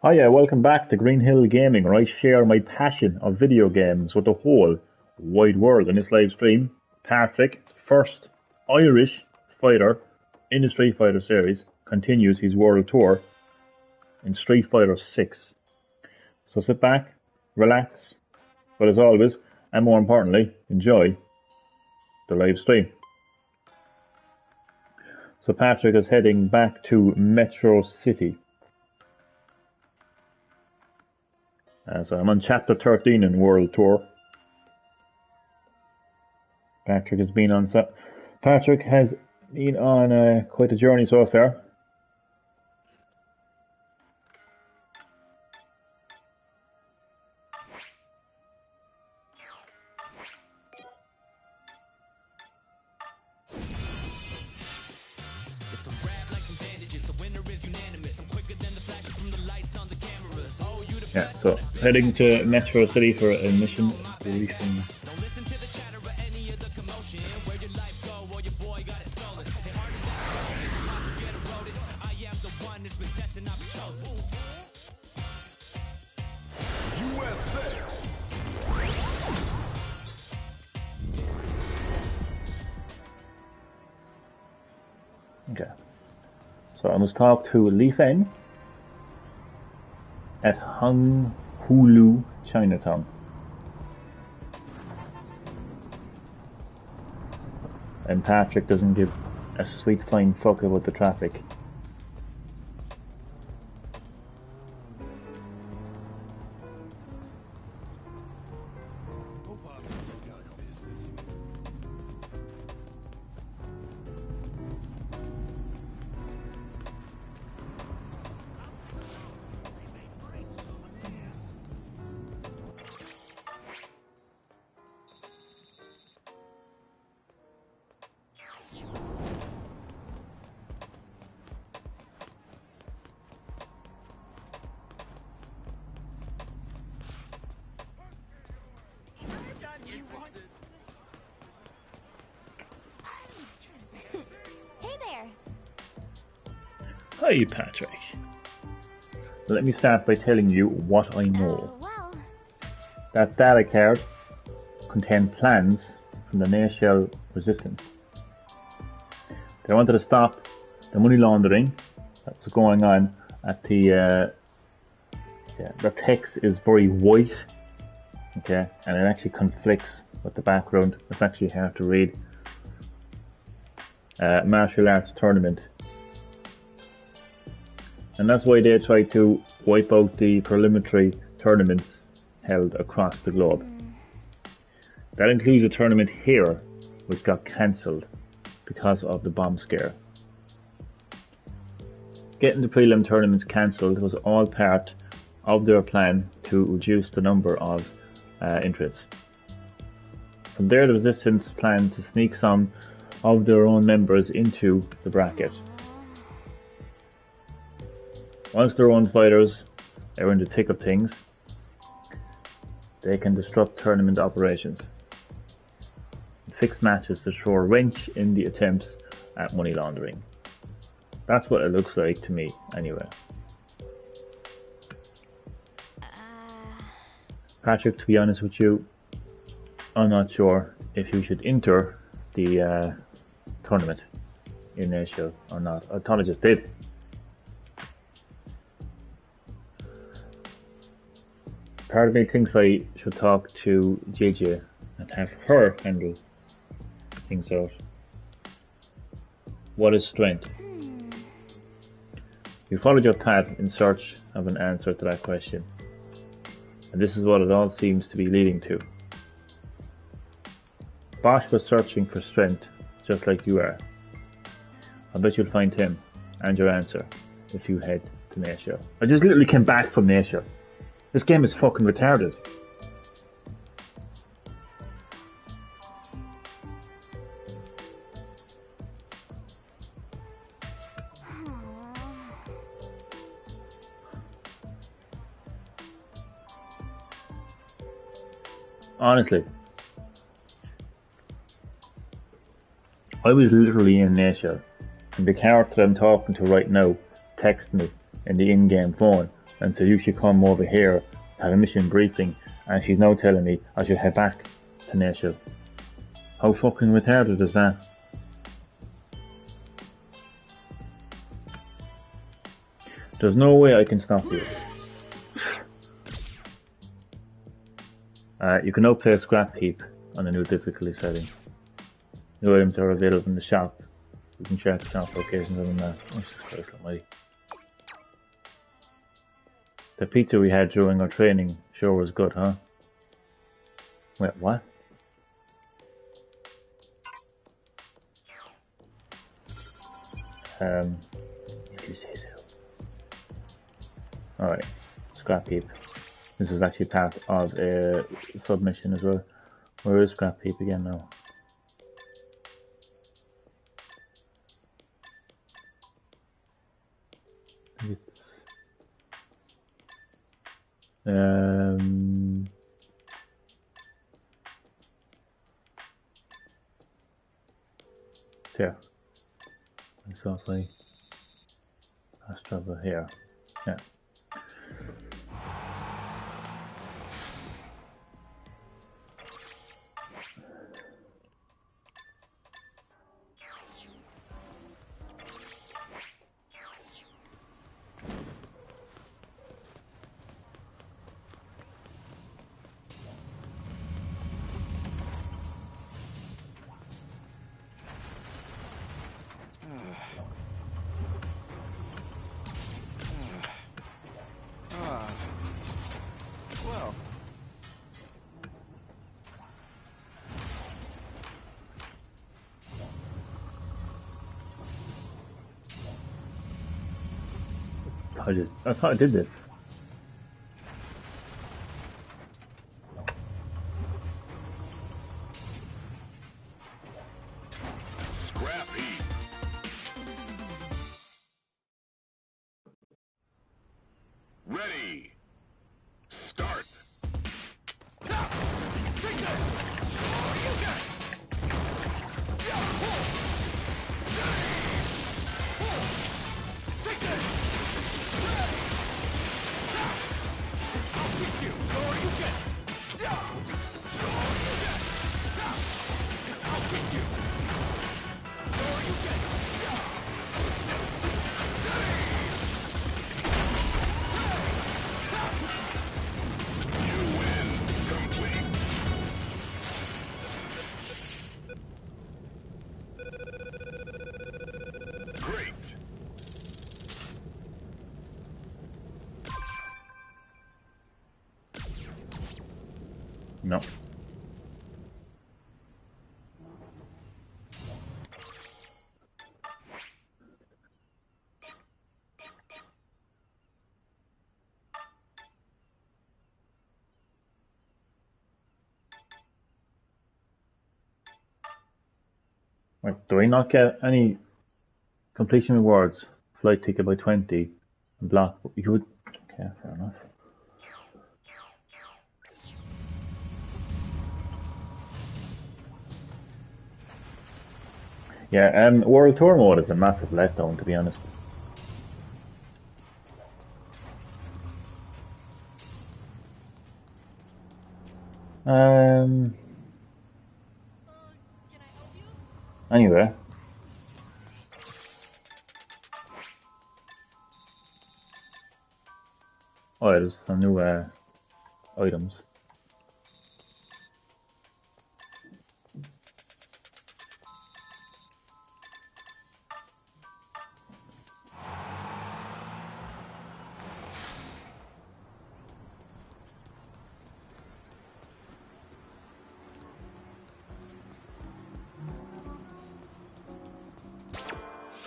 Hiya, welcome back to Green Hill Gaming, where I share my passion of video games with the whole wide world. In this live stream, Patrick, first Irish fighter in the Street Fighter series, continues his world tour in Street Fighter 6. So sit back, relax, but as always, and more importantly, enjoy the live stream. So Patrick is heading back to Metro City. So I'm on chapter 13 in World Tour. Patrick has been on quite a journey so far. Yeah, so heading to Metro City for a mission. Releasing. Okay, so I must talk to Li Feng at Honghulu, Chinatown. And Patrick doesn't give a sweet flying fuck about the traffic. Hi, Patrick. Let me start by telling you what I know. That data card contained plans from the Nashel resistance. They wanted to stop the money laundering that was going on at the text is very white, okay, and it actually conflicts with the background. It's actually hard to read. Martial arts tournament. And that's why they tried to wipe out the preliminary tournaments held across the globe. That includes a tournament here, which got cancelled because of the bomb scare. Getting the prelim tournaments cancelled was all part of their plan to reduce the number of entrants. From there, the resistance planned to sneak some of their own members into the bracket. Once their own fighters are in the thick of things, they can disrupt tournament operations, fix matches to throw a wrench in the attempts at money laundering. That's what it looks like to me, anyway. Patrick, to be honest with you, I'm not sure if you should enter the tournament in Asia or not. I thought I just did. Part of me thinks I should talk to JJ and have her handle things out. What is strength? You followed your path in search of an answer to that question. And this is what it all seems to be leading to. Bosch was searching for strength, just like you are. I bet you'll find him and your answer if you head to Natia. I just literally came back from Natia. This game is fucking retarded. Honestly, I was literally in Natia, and the character I'm talking to right now texted me in the in-game phone and said you should come over here to have a mission briefing, and she's now telling me I should head back to Nashville. How fucking retarded is that? There's no way I can stop you. You can now play Scrap Heap on the new difficulty setting. New items are available in the shop. You can check the shop locations on that. The pizza we had during our training sure was good, huh? Wait, what? If you say so. Alright, Scrap Heap. This is actually part of a submission as well. Where is Scrap Heap again now? It's here. And so if I travel here. Yeah. I thought I did this. Scrappy. Ready. Start. No. Wait, do I not get any completion rewards? Flight ticket by 20 and block. You would. Okay, fair enough. Yeah, World Tour mode is a massive letdown, to be honest. Anyway. Oh, yeah, there's some new items.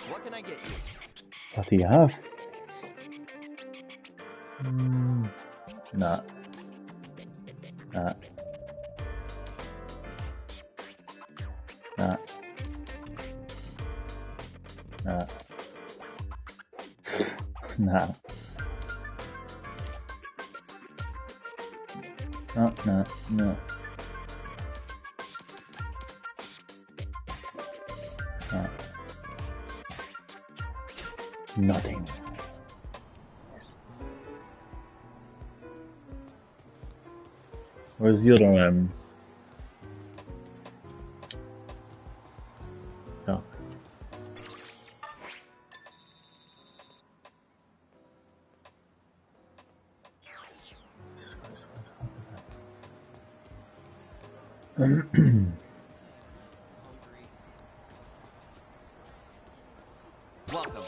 What can I get you? What do you have? Nah. Nah. Nah. Nah. Nah. No, no, no. No. Nothing. Where's the other oh. Welcome.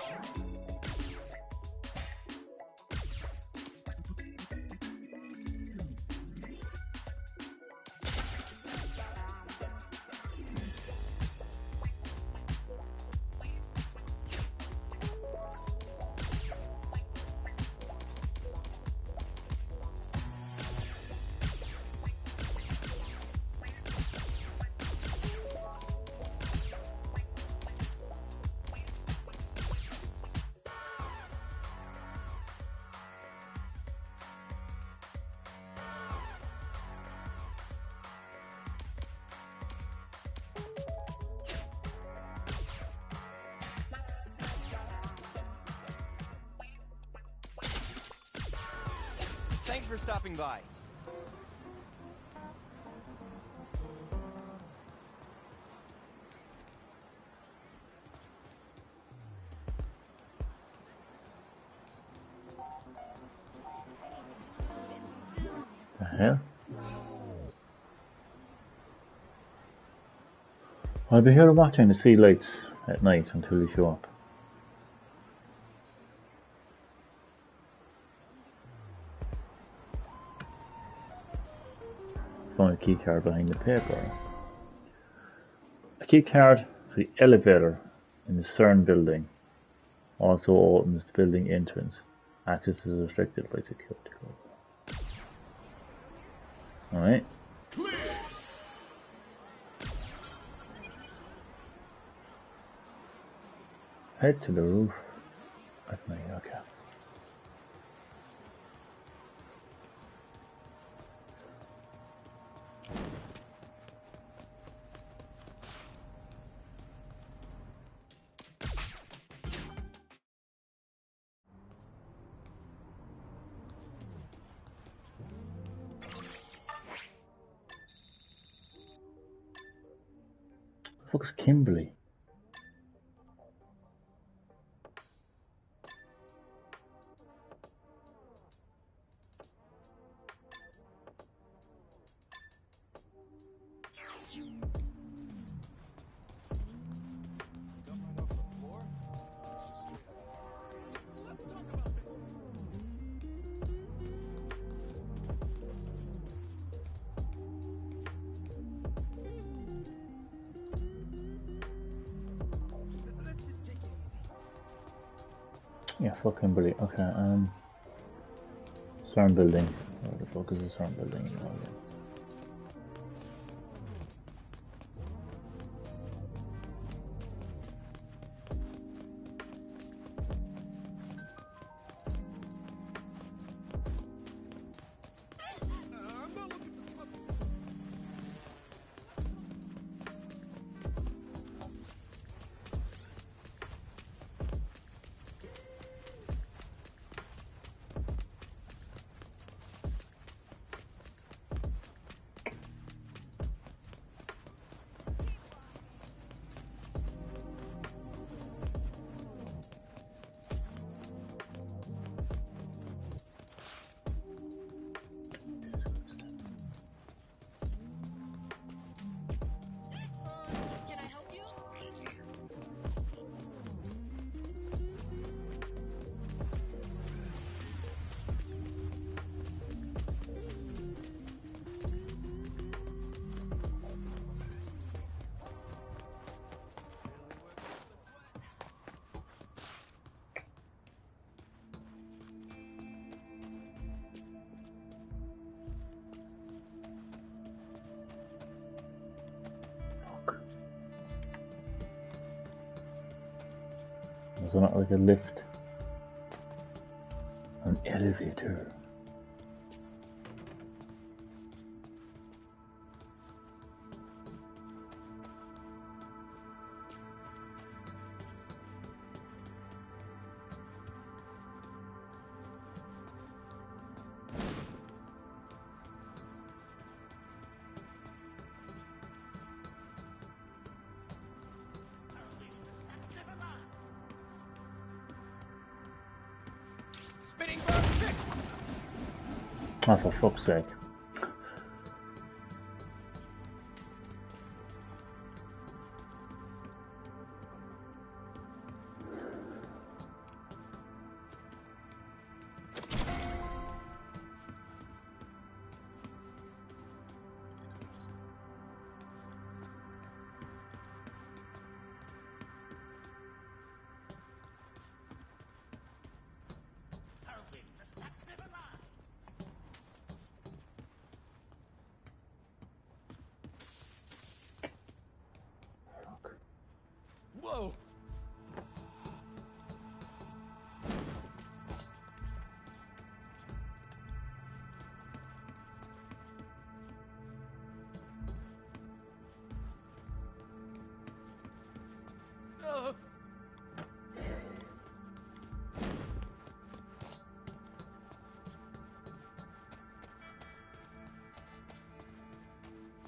Thanks for stopping by. The hell? I'll be here watching the sea lights at night until you show up. Found a key card behind the paper. A key card for the elevator in the CERN building also opens the building entrance. Access is restricted by security code. Alright. Head to the roof at night, okay. Fuck's Kimberly? Yeah, fuck Kimberly. Okay, CERN building. Where the fuck is the CERN building? Oh, yeah. Can I help you? Fuck. Was there not like a lift? An elevator? Spinning bird kick. Oh, for fuck's sake. Whoa.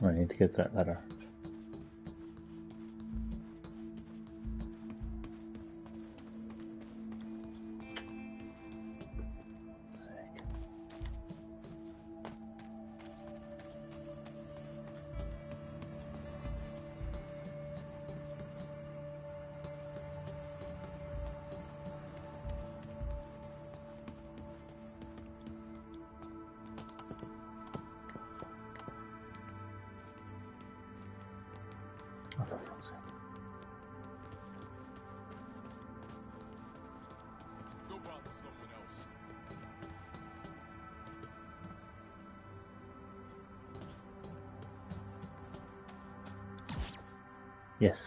I need to get that letter. Oh, for fuck's sake. Go bother someone else. Yes.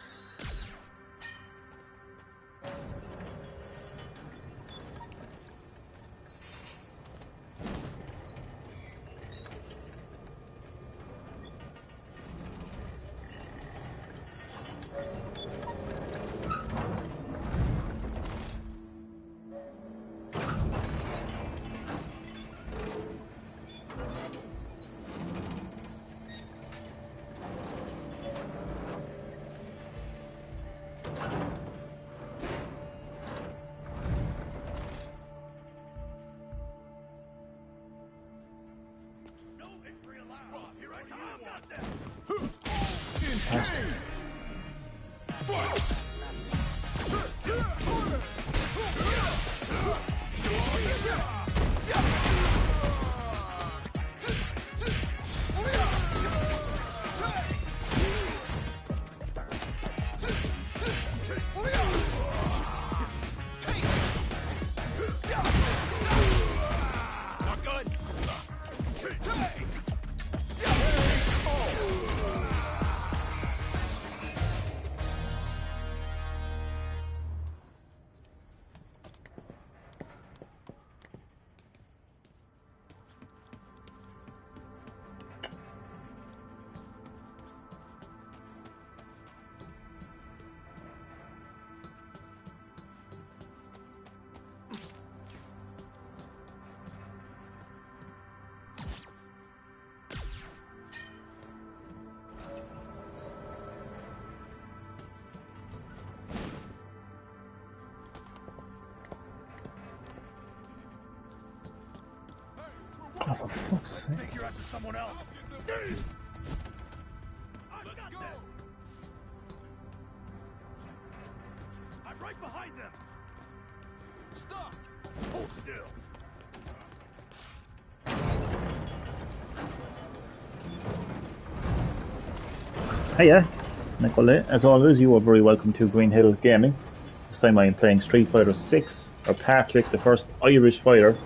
Not good. Oh, for fuck's sake. Think you're after someone else. Let's go. I'm right behind them. Stop. Hold still. Hiya, Nicola. As always, you are very welcome to Green Hill Gaming. This time I am playing Street Fighter 6, or Patrick, the first Irish fighter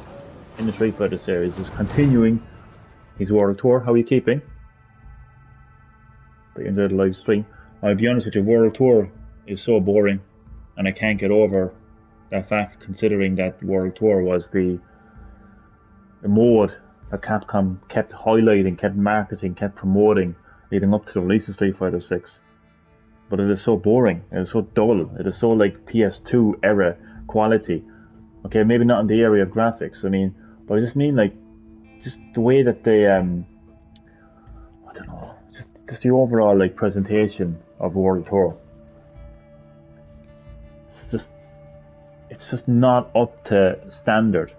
in the Street Fighter series, is continuing his world tour. How are you keeping? But you enjoyed the live stream. I'll be honest with you, world tour is so boring, and I can't get over that fact, considering that world tour was the mode that Capcom kept highlighting, kept marketing, kept promoting leading up to the release of Street Fighter 6. But it is so boring, it is so dull, it is so like PS2 era quality. Okay, maybe not in the area of graphics, I mean, but I just mean like, just the way that they, I don't know, just the overall like presentation of World Tour. It's just not up to standard.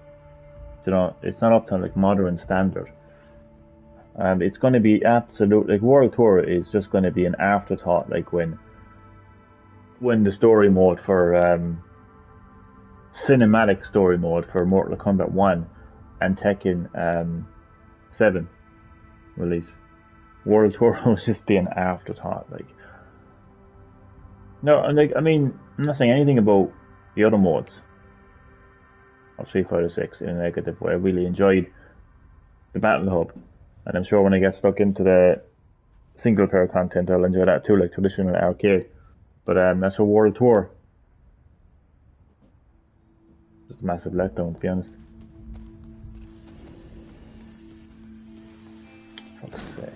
You know, it's not up to like modern standard. It's going to be absolute, like World Tour is just going to be an afterthought, like when the story mode for cinematic story mode for Mortal Kombat 1 and Tekken 7 release. World Tour will just be an afterthought, like. No, and like, I mean, I'm not saying anything about the other modes of Street Fighter 6 in a negative way. I really enjoyed the Battle Hub, and I'm sure when I get stuck into the single player content, I'll enjoy that too, like traditional arcade. But that's for World Tour. Just a massive letdown, to be honest. Fuck's sake.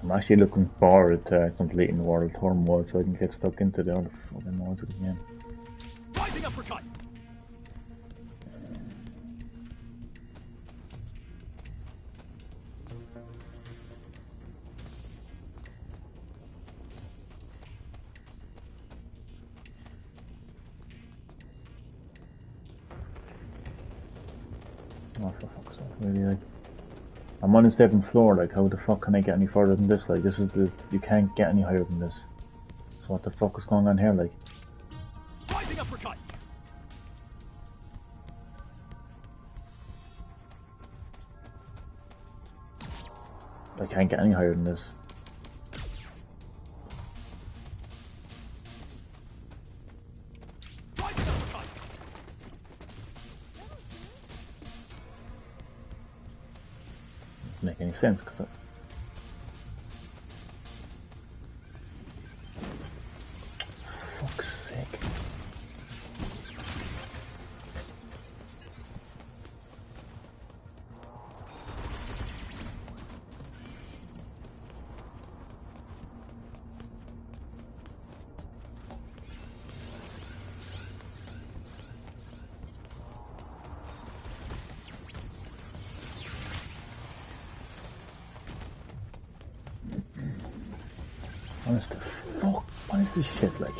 I'm actually looking forward to completing the World Tour mode so I can get stuck into the other fucking modes again. Rising uppercut. Oh, for fuck's sake, really, like. I'm on the 7th floor, like, how the fuck can I get any further than this? Like, this is the. You can't get any higher than this. So, what the fuck is going on here, like? Rising uppercut. I can't get any higher than this. Rising uppercut. Doesn't make any sense, because fuck's sake. Honest to fuck, what is this shit like?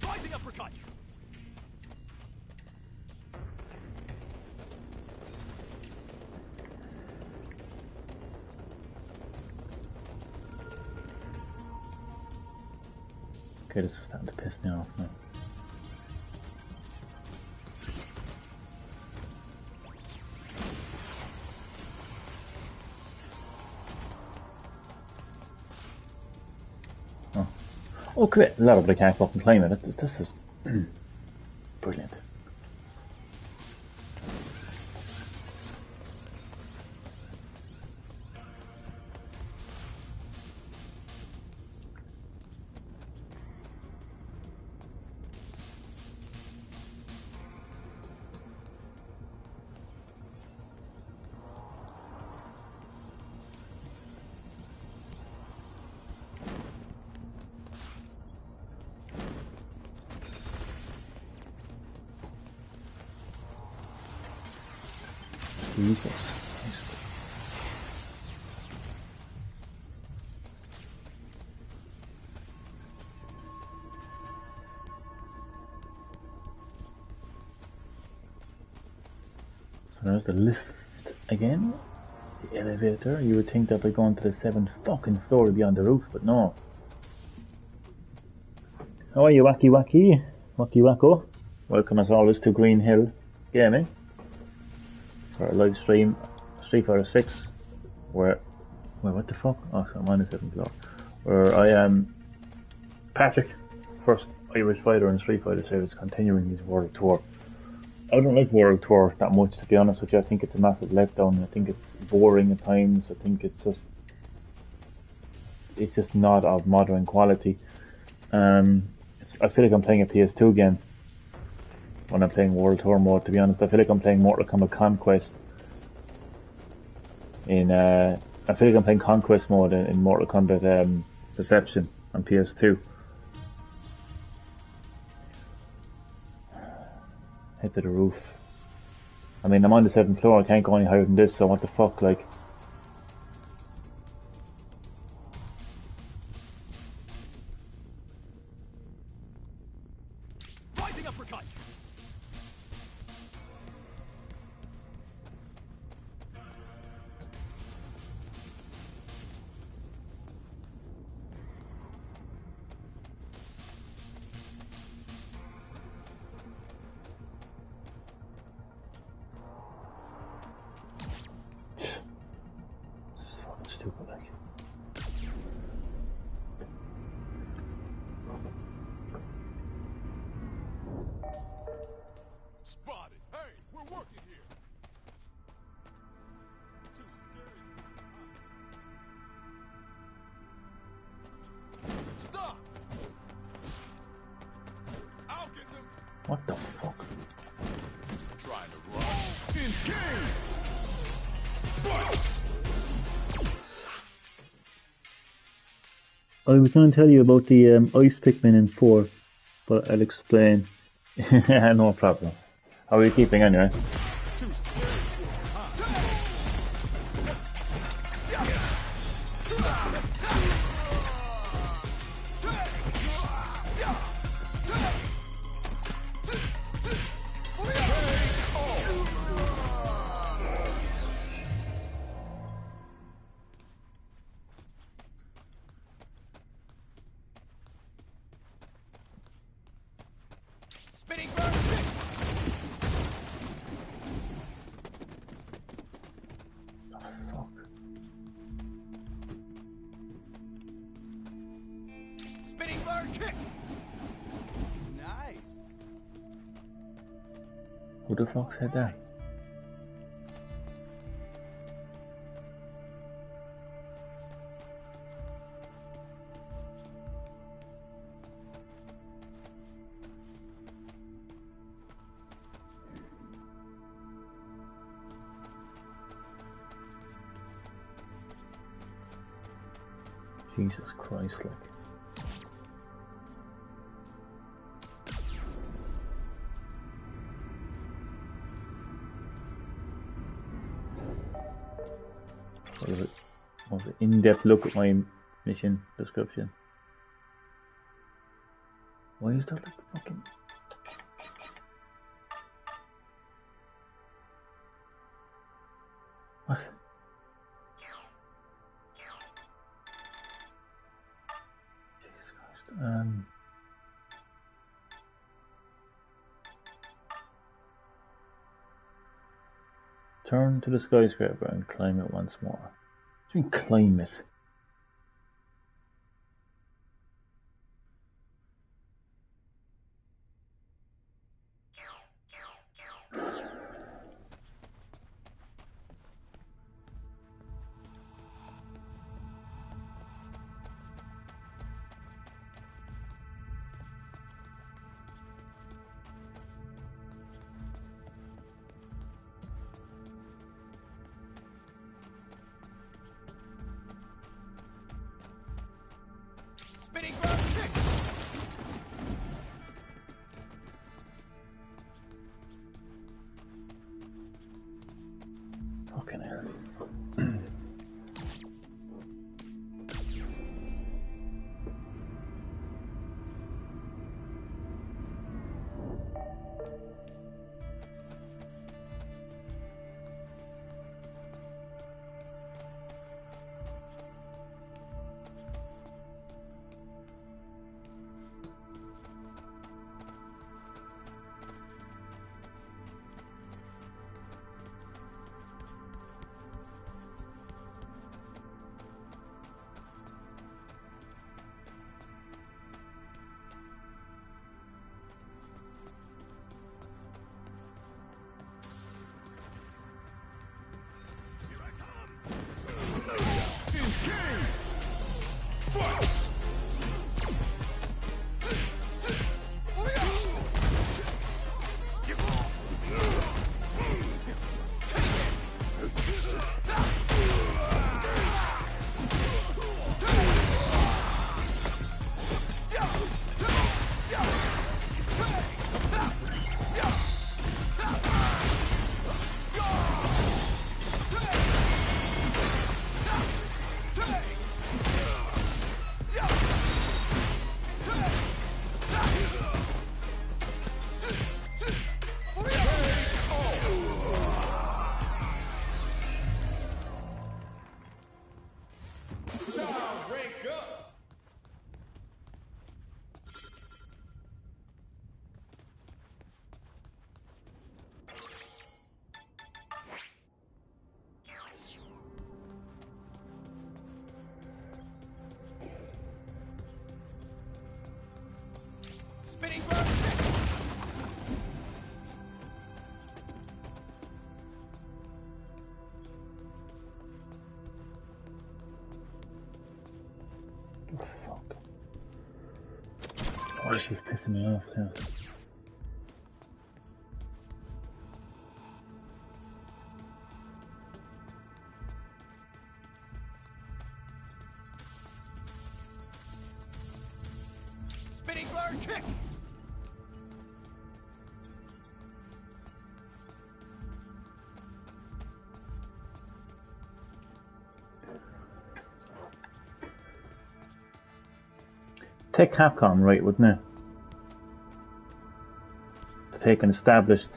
Rising uppercut. Okay, this is starting to piss me off now. Oh, quit! Level, but I can't fucking climb it. This is brilliant. Jesus Christ. So there's the lift again. The elevator. You would think that by going to the 7th fucking floor would be on the roof, but no. How are you, Wacky Wacky? Wacky Wacko? Welcome as always to Green Hill Gaming for a live stream Street Fighter 6 where... Wait, what the fuck? Oh, so I'm on the 7th floor. Where I am Patrick, first Irish fighter in Street Fighter series, continuing his World Tour. I don't like World Tour that much, to be honest with you. I think it's a massive letdown. I think it's boring at times. I think it's just not of modern quality. I feel like I'm playing a PS2 game when I'm playing World Tour mode, to be honest. I feel like I'm playing Mortal Kombat Conquest I feel like I'm playing Conquest mode in Mortal Kombat Deception on PS2. Head to the roof. I mean, I'm on the 7th floor, I can't go any higher than this, so what the fuck, like... Rising uppercut. This is fucking stupid, like... Spotted. Hey, we're working here. Too scary. Stop! I'll get them. What the fuck? Trying to rush. Engage! Fight! I was going to tell you about the ice Pikmin in 4, but I'll explain. No problem. How are you keeping anyway? Too scary for him, Spinning burn kick. Fuck. Spinning burn kick. Nice. Who the fuck said that? Jesus Christ, like. Was it in-depth look at my mission description? Why is that like fucking... What? Jesus Christ. Turn to the skyscraper and climb it once more. What do you mean climb it? Spinning bird kick! Fuck. Oh, this is pissing me off, seriously. Spinning bird kick! Take Capcom, right, wouldn't it? To take an established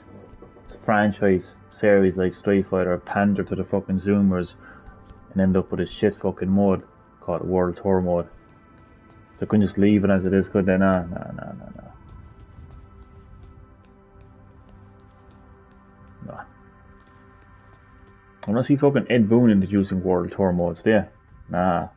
franchise series like Street Fighter, pander to the fucking Zoomers, and end up with a shit fucking mode called World Tour mode. They couldn't just leave it as it is, could they? Nah. I want to see fucking Ed Boon introducing World Tour modes, yeah. Nah.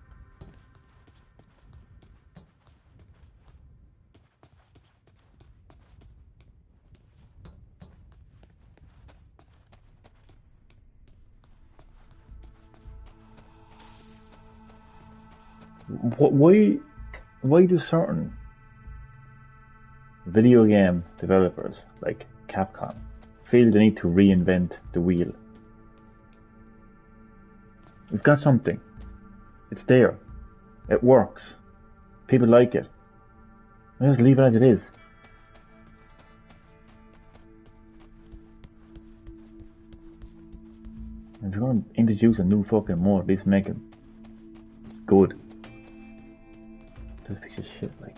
Why do certain video game developers like Capcom feel the need to reinvent the wheel? We've got something. It's there. It works. People like it. Let's just leave it as it is. If you're going to introduce a new fucking mode, at least make it good. This piece of shit, like,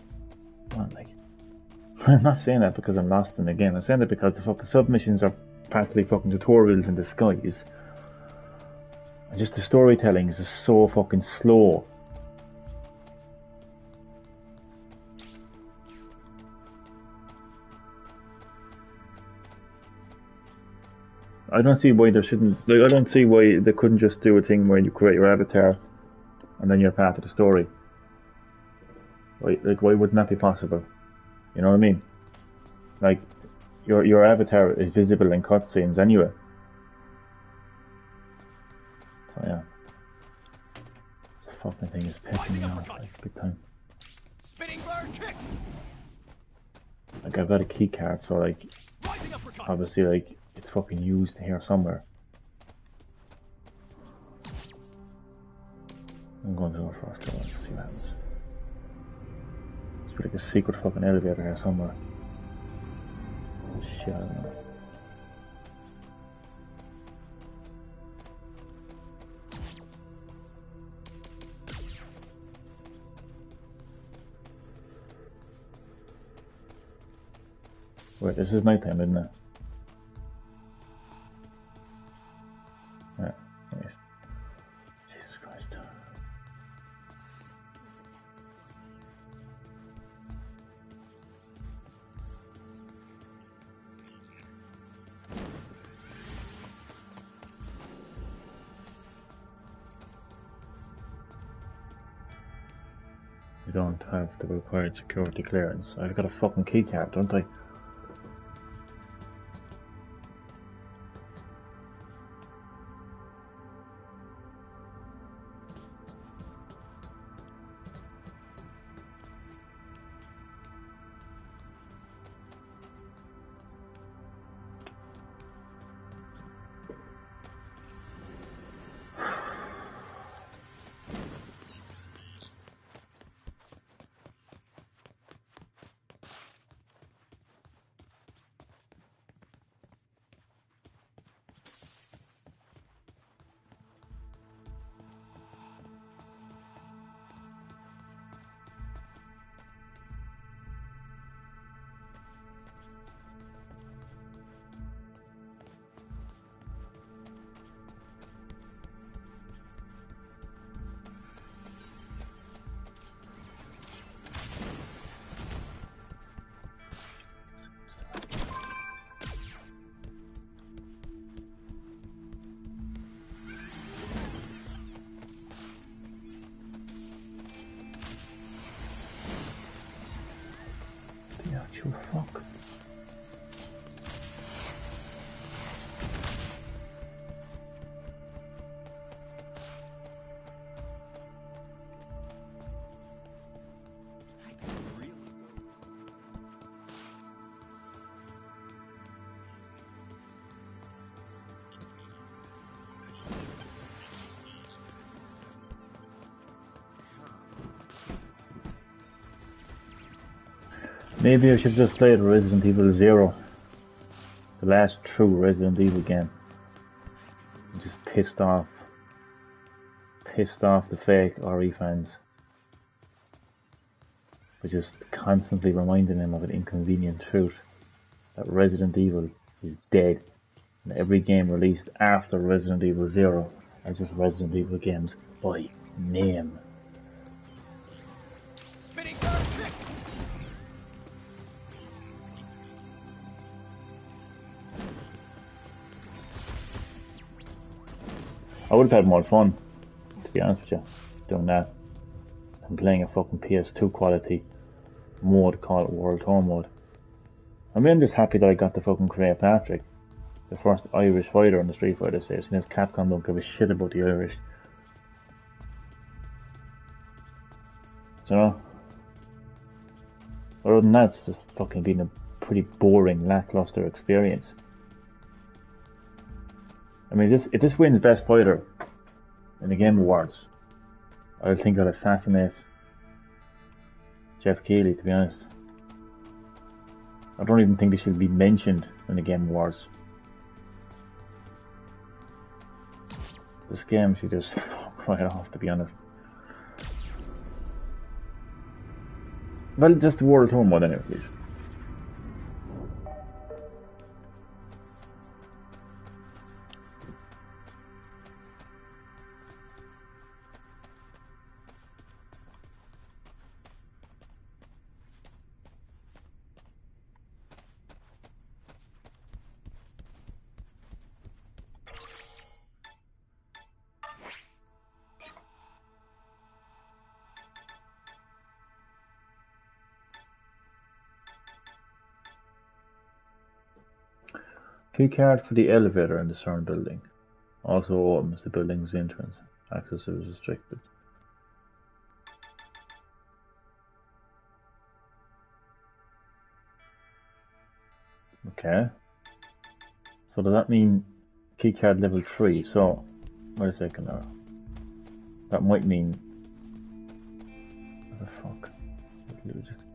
come on, like. I'm not saying that because I'm lost in the game. I'm saying that because the fucking submissions are practically fucking tutorials in disguise. And just the storytelling is just so fucking slow. I don't see why there shouldn't. Like, I don't see why they couldn't just do a thing where you create your avatar and then you're part of the story. Right? Like, why wouldn't that be possible? You know what I mean? Like, your avatar is visible in cutscenes anyway. So yeah, this fucking thing is pissing me off, like, big time. Spinning bird kick! Like, I've got a key card, so like, Rising uppercut! obviously, like, it's fucking used here somewhere. I'm going to go first level to see what happens. There's like a secret fucking elevator here somewhere. Oh, shit, I don't know. Wait, this is nighttime, isn't it? Yeah, nice. Jesus Christ. You don't have the required security clearance. I've got a fucking keycard, don't I? Actual fuck. Really? Maybe I should just play Resident Evil 0. The last true Resident Evil game. I'm just pissed off. Pissed off the fake RE fans. For just constantly reminding them of an inconvenient truth. That Resident Evil is dead. And every game released after Resident Evil 0 are just Resident Evil games by name. Spinning bird kick. I would have had more fun, to be honest with you, doing that. And playing a fucking PS2 quality mode called World Tour mode. I mean, I'm just happy that I got to fucking create Patrick, the first Irish fighter in the Street Fighter series. Since Capcom don't give a shit about the Irish. So, other than that, it's just fucking been a pretty boring, lackluster experience. I mean, if this wins Best Fighter in the Game Awards, I think I'll assassinate Jeff Keighley, to be honest. I don't even think they should be mentioned in the Game Awards. This game should just fuck right off, to be honest. Well, just the World Tour mode anyway, at least. Keycard for the elevator in the CERN building. Also opens the building's entrance. Access is restricted. Okay. So does that mean keycard level 3? So, wait a second now. That might mean... What the fuck? Just...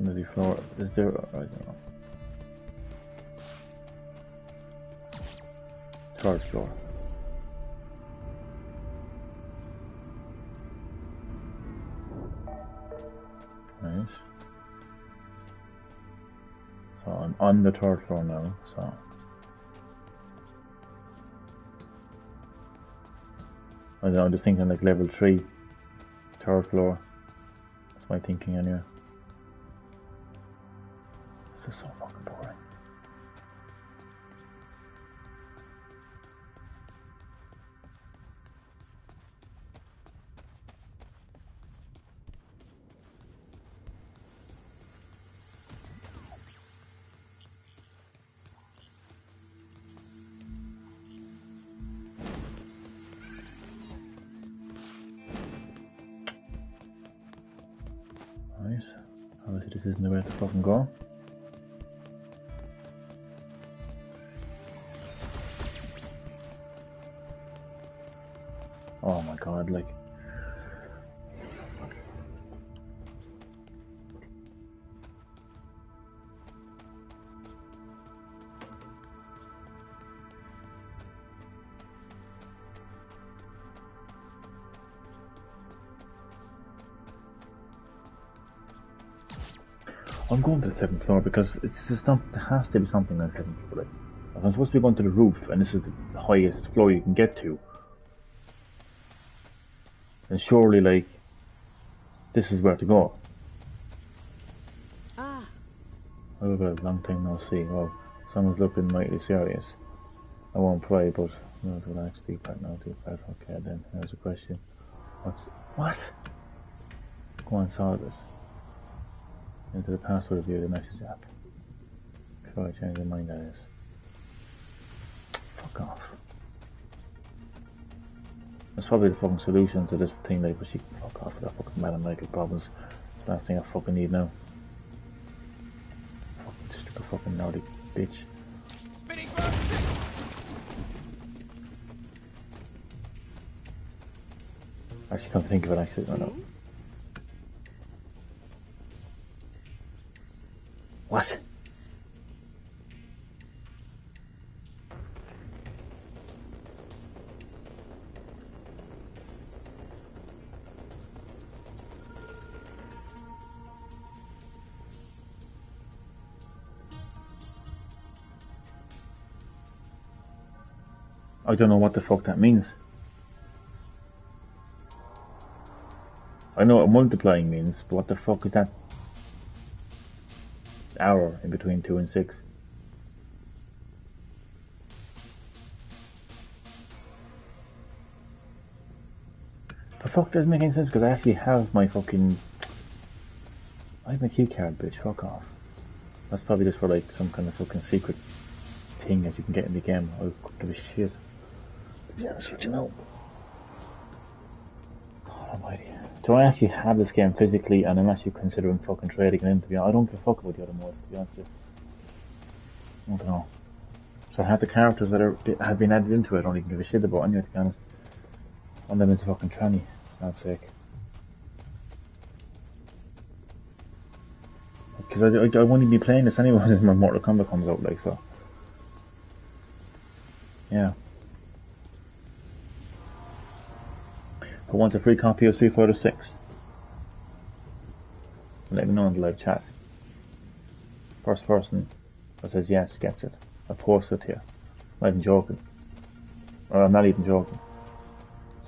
Maybe floor. Is there? I don't know. Third floor. Nice. So I'm on the third floor now. So I don't know. I'm just thinking like level 3, third floor. That's my thinking anyway. This is so fucking boring. Nice. Obviously this isn't the way to fucking go. Oh my god, like... I'm going to the 7th floor because it's just not, there has to be something on the 7th floor. Like, if I'm supposed to be going to the roof and this is the highest floor you can get to, then surely, like, this is where to go. Ah. Oh, a long time no see. Oh, someone's looking mighty serious. I won't pray, but no, to relax, deep part, no, deep part. Okay, then here's a question. What? Go on, solve this. Into the password view of the message app. Before I change my mind, that is. Fuck off. That's probably the fucking solution to this thing, like, but she can fuck off with that fucking Madam Michael problems. It's the last thing I fucking need now. Fucking stupid fucking naughty bitch. Spinning bird kick. Actually, come to think of it, actually, I know. What? I don't know what the fuck that means. I know what multiplying means, but what the fuck is that hour in between 2 and 6? The fuck doesn't make any sense because I actually have my fucking... I have my key card, bitch, fuck off. That's probably just for like some kind of fucking secret thing that you can get in the game. I don't give a shit. To be honest with you, no. God almighty. Do I actually have this game physically and I'm actually considering fucking trading it in, to be honest? I don't give a fuck about the other modes, to be honest with you. I don't know. So I have the characters that have been added into it, I don't even give a shit about anyway, to be honest. One of them is a fucking tranny, for God's sake. Because I won't even be playing this anyway when my Mortal Kombat comes out, like, so. Yeah. I want a free copy of Street Fighter 6. Let me know in the live chat. First person that says yes gets it. I post it here. I'm not even joking. Or I'm not even joking.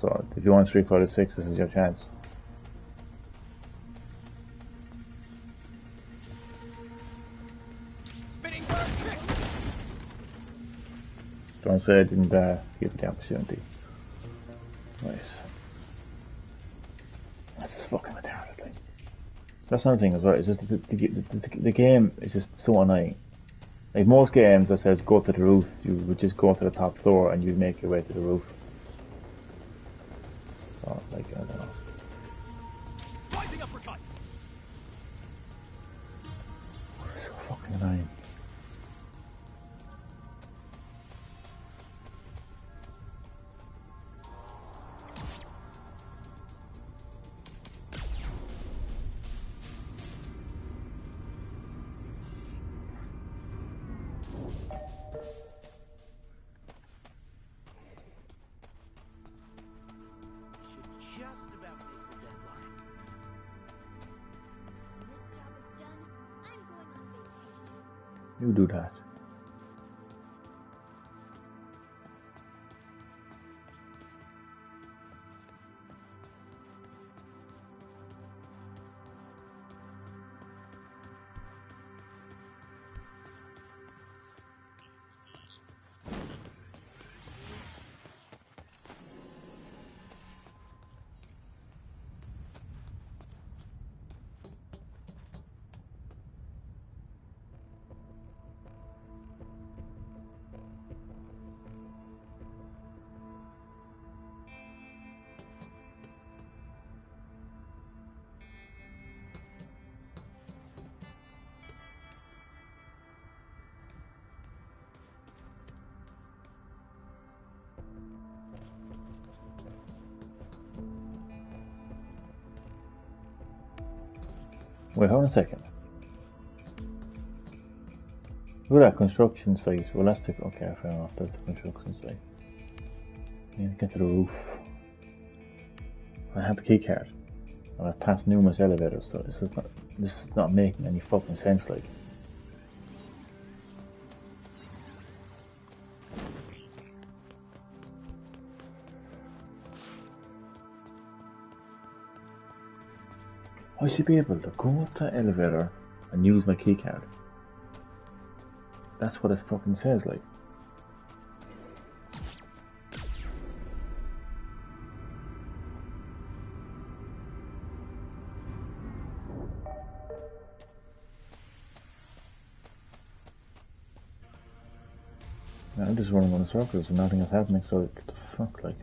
So if you want Street Fighter 6, this is your chance. Spinning bird kick. Don't say I didn't give you the opportunity. Right. This is fucking retarded thing. That's another thing as well, it's just the game is just so annoying. Like most games that says go to the roof, you would just go to the top floor and you'd make your way to the roof. So, like, I don't know. Rising uppercut. So fucking annoying. Should just about make the deadline. When this job is done, I'm going on vacation. You do that. Wait, hold on a second. Look at that construction site. Well, that's the... Okay, fair enough. That's the construction site. Yeah, get to the roof. I have the key card. And I've passed numerous elevators, so this is not making any fucking sense, like. I should be able to go up to the elevator and use my keycard. That's what it fucking says, like. I'm just running in circles and nothing is happening, so what the fuck, like.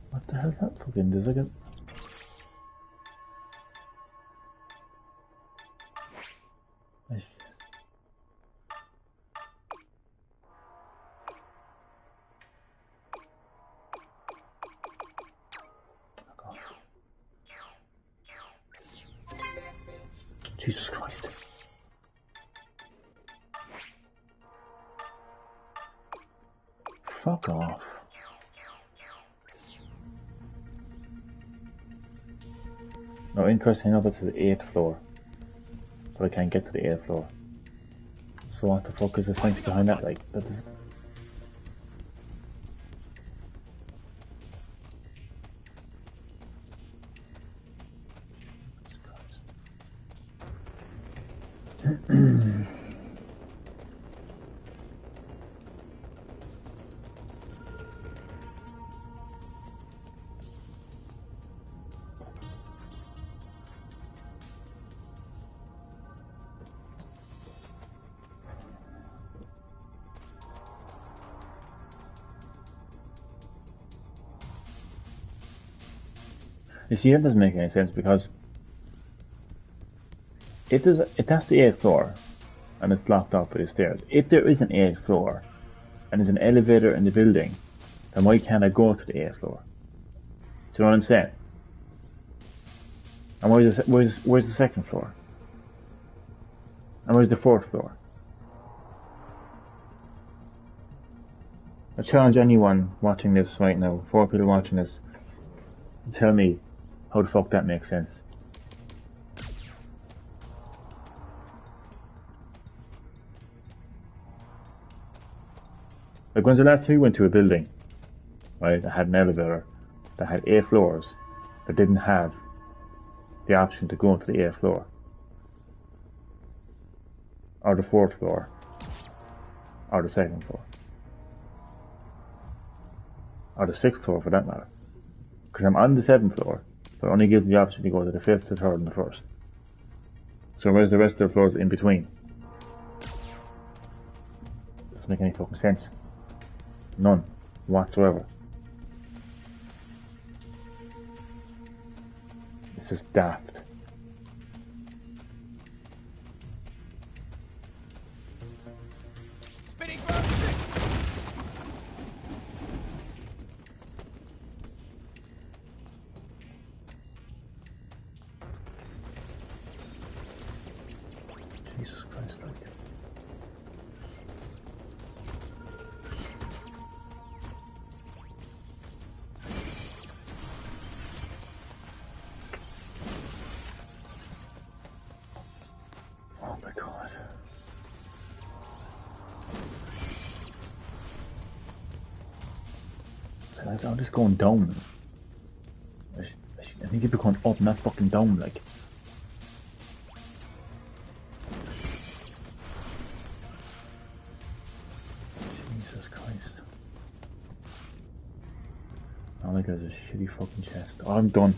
What the hell's that fucking? Does it get? Jesus Christ. Fuck off. No, interesting enough, it's to the 8th floor. But I can't get to the 8th floor. So what the fuck is the science behind that? Like, that is... You see, it doesn't make any sense because if that's the 8th floor and it's blocked off by the stairs. If there is an 8th floor and there's an elevator in the building, then why can't I go to the 8th floor? Do you know what I'm saying? And where's the 2nd floor? And where's the 4th floor? I challenge anyone watching this right now, 4 people watching this, to tell me how the fuck that makes sense. Like, when's the last time you went to a building, right, that had an elevator, that had 8 floors, that didn't have the option to go into the 8th floor? Or the 4th floor? Or the 2nd floor? Or the 6th floor, for that matter? Because I'm on the 7th floor, but it only gives me the option to go to the 5th, the 3rd, and the 1st. So where's the rest of the floors in between? Doesn't make any fucking sense. None. Whatsoever. It's just daft. Spinning bird trick. Jesus Christ, like. Oh my god. So I'm just going down. I think you'd be going up, not fucking down, like. Jesus Christ. All I got is a shitty fucking chest. Oh, I'm done.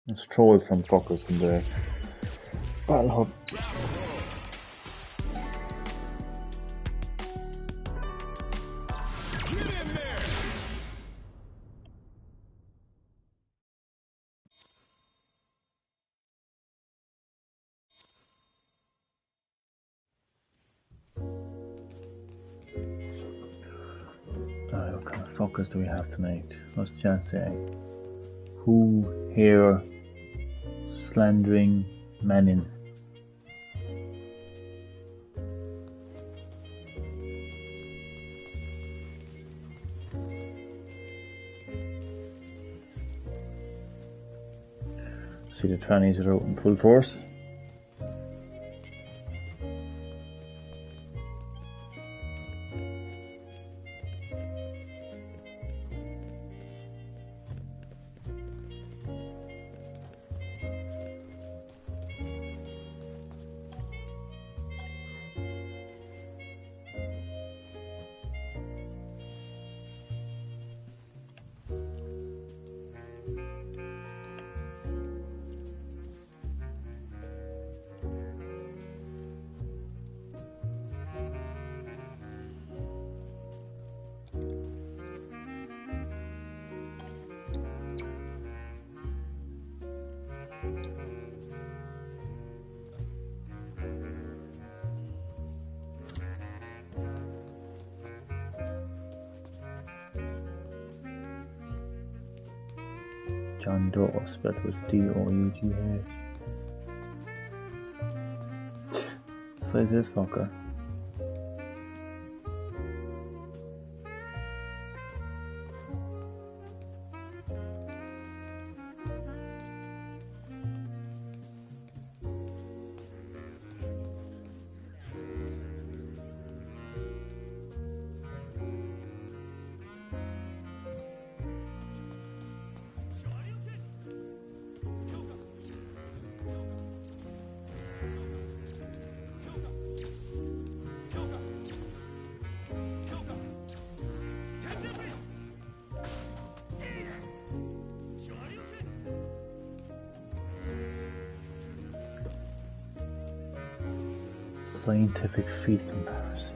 Let's troll some fuckers in the battle hub. Get in there! Alright, what kind of fuckers do we have tonight? What's the chat saying? Who here slandering Manin? See, the trannies are out in full force. John Doe, spelled with D-O-U-G-H. Size this fucker. Scientific feat comparison.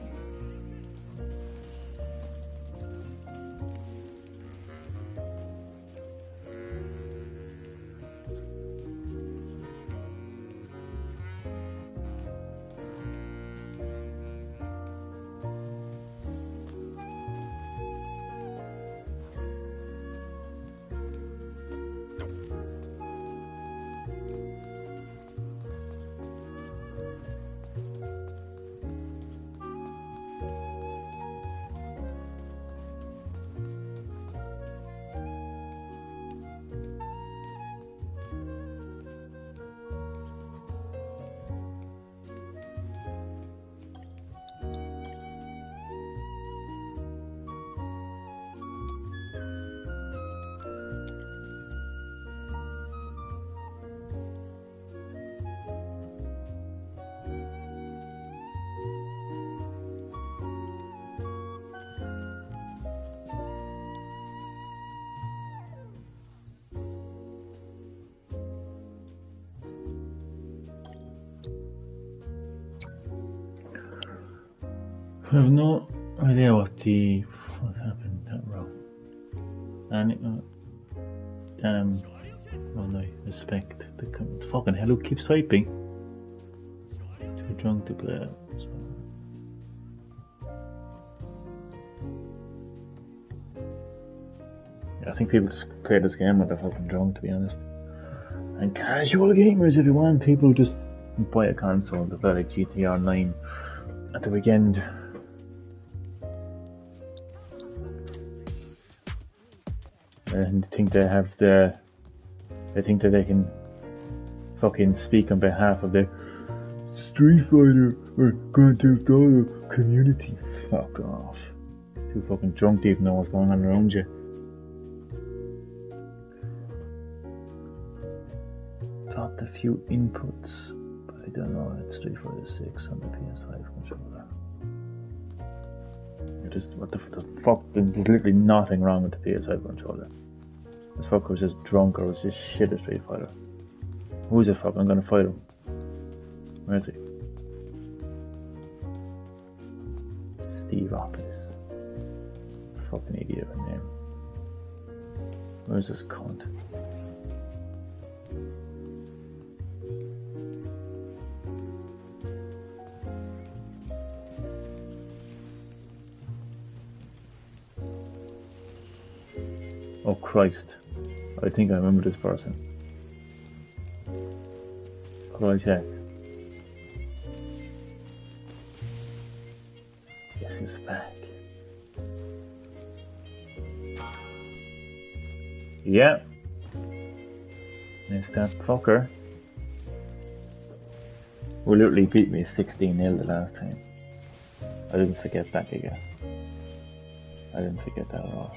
I have no idea what the fuck happened that row. And damn, well, I respect the fucking hell who keeps typing. Too drunk to play. So. Yeah, I think people just play this game when they're fucking drunk, to be honest. And casual gamers, if you want, people just buy a console, they play like GTR 9 at the weekend. And think they have they think that they can fucking speak on behalf of the Street Fighter or Grand Theft Auto community. Fuck off. Too fucking drunk to even know what's going on around you. Got a few inputs, but I don't know. It's Street Fighter 6 on the PS5 controller. Just what the fuck? There's literally nothing wrong with the PS5 controller. This fucker was just drunk or was just shit at Street Fighter. Who is it, fuck? I'm gonna fight him. Where is he? Steve Oppis. Fucking idiot of a name. Where's this cunt? Oh Christ. I think I remember this person. How do I check? Yes, he's back. Yeah. Missed that fucker. Who literally beat me 16-0 the last time. I didn't forget that again. I didn't forget that at all.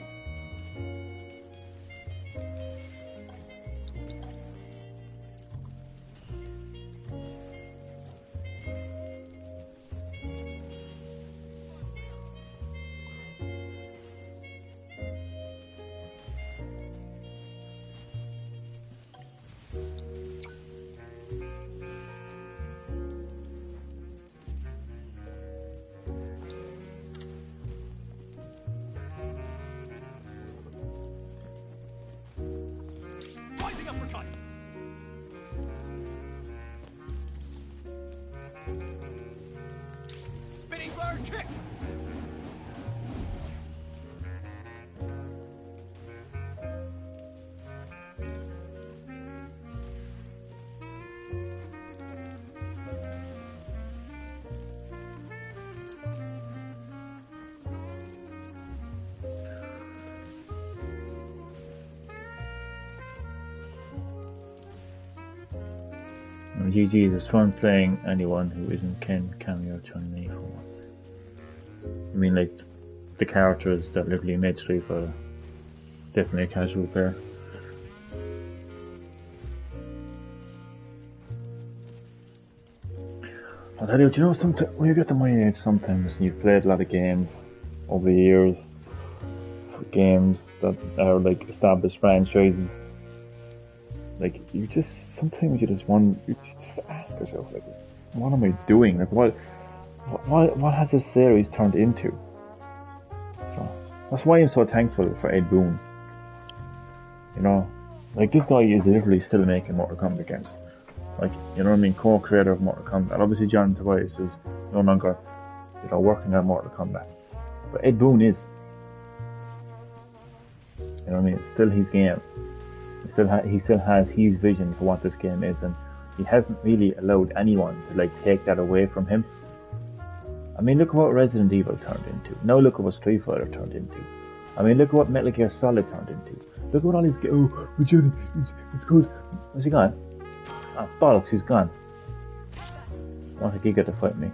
GG, there's fun playing anyone who isn't Ken, Cammy, or Chun-Li for once. I mean, like, the characters that literally made Street Fighter. Definitely a casual player. I'll tell you, do you know, sometimes when you get to my age, sometimes you've played a lot of games over the years, games that are like established franchises. Like, you just sometimes you just ask yourself, like, what am I doing? Like, what has this series turned into? So, that's why I'm so thankful for Ed Boon. You know, like, this guy is literally still making Mortal Kombat games. Like, you know what I mean, co-creator of Mortal Kombat. Obviously John Tobias is no longer, you know, working on Mortal Kombat. But Ed Boon is. You know what I mean? It's still his game. He still has his vision for what this game is, and he hasn't really allowed anyone to like take that away from him. I mean, look at what Resident Evil turned into. Now look at what Street Fighter turned into. I mean, look at what Metal Gear Solid turned into. Look at what all these but Johnny, it's good. Where's he gone? Ah, bollocks, he's gone. I don't think he got to fight me.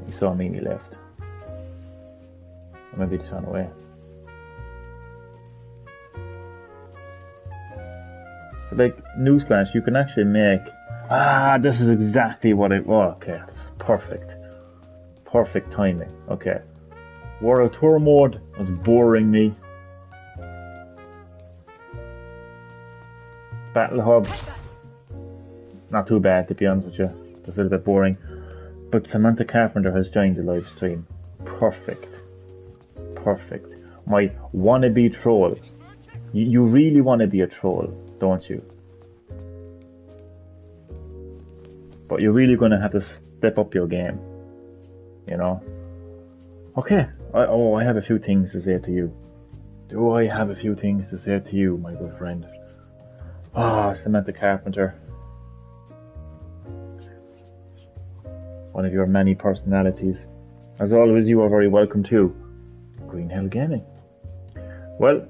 He saw me and he left. Or maybe he turned away. But like, newsflash, you can actually make... Ah, this is exactly what it... Oh, okay, it's perfect. Perfect timing. Okay. World Tour mode was boring me. Battle Hub, not too bad, to be honest with you. Just a little bit boring. But Samantha Carpenter has joined the live stream. Perfect. Perfect. My wannabe troll. You really want to be a troll, don't you? But you're really going to have to step up your game. You know? Okay. I have a few things to say to you. Do I have a few things to say to you, my good friend? Ah, Samantha Carpenter. One of your many personalities. As always, you are very welcome to Green Hill Gaming. Well,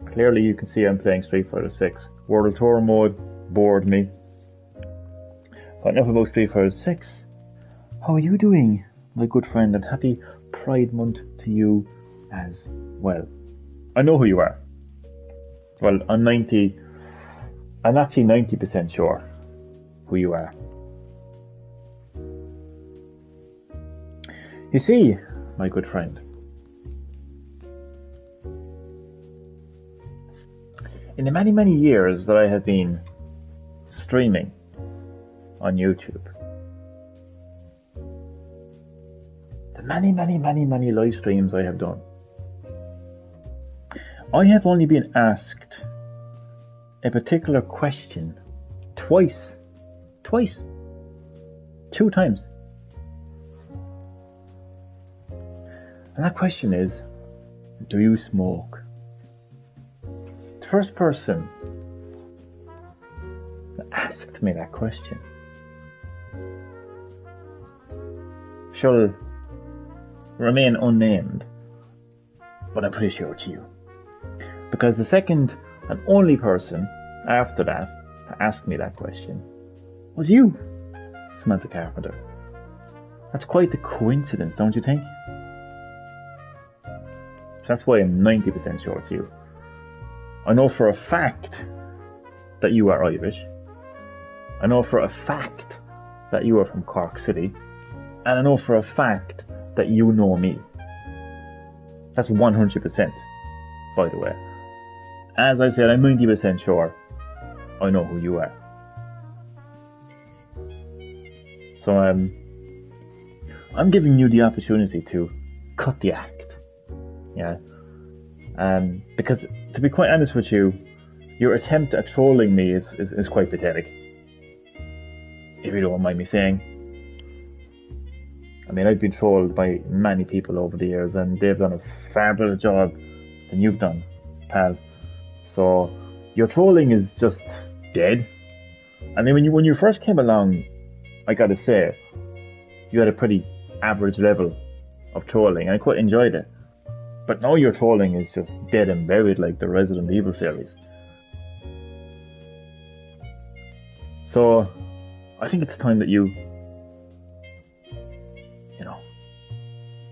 clearly you can see I'm playing Street Fighter 6. World Tour mode bored me. But enough about Street Fighter 6. How are you doing, my good friend? And happy Pride Month to you as well. I know who you are. Well, I'm actually 90% sure who you are. You see, my good friend, in the many, many years that I have been streaming on YouTube, the many, many, many, many live streams I have done, I have only been asked a particular question twice, 2 times. And that question is, do you smoke? The first person that asked me that question shall remain unnamed, but I'm pretty sure it's you. Because the second and only person after that to ask me that question was you, Samantha Carpenter. That's quite the coincidence, don't you think? So that's why I'm 90% sure it's you. I know for a fact that you are Irish. I know for a fact that you are from Cork City. And I know for a fact that you know me. That's 100%, by the way. As I said, I'm 90% sure I know who you are. So I'm giving you the opportunity to cut the act. Yeah. Because to be quite honest with you, your attempt at trolling me is quite pathetic. If you don't mind me saying. I mean, I've been trolled by many people over the years and they've done a far better job than you've done, pal. So your trolling is just dead. I mean, when you first came along, I gotta say, you had a pretty average level of trolling. I quite enjoyed it. But now your trolling is just dead and buried like the Resident Evil series. So, I think it's time that you know,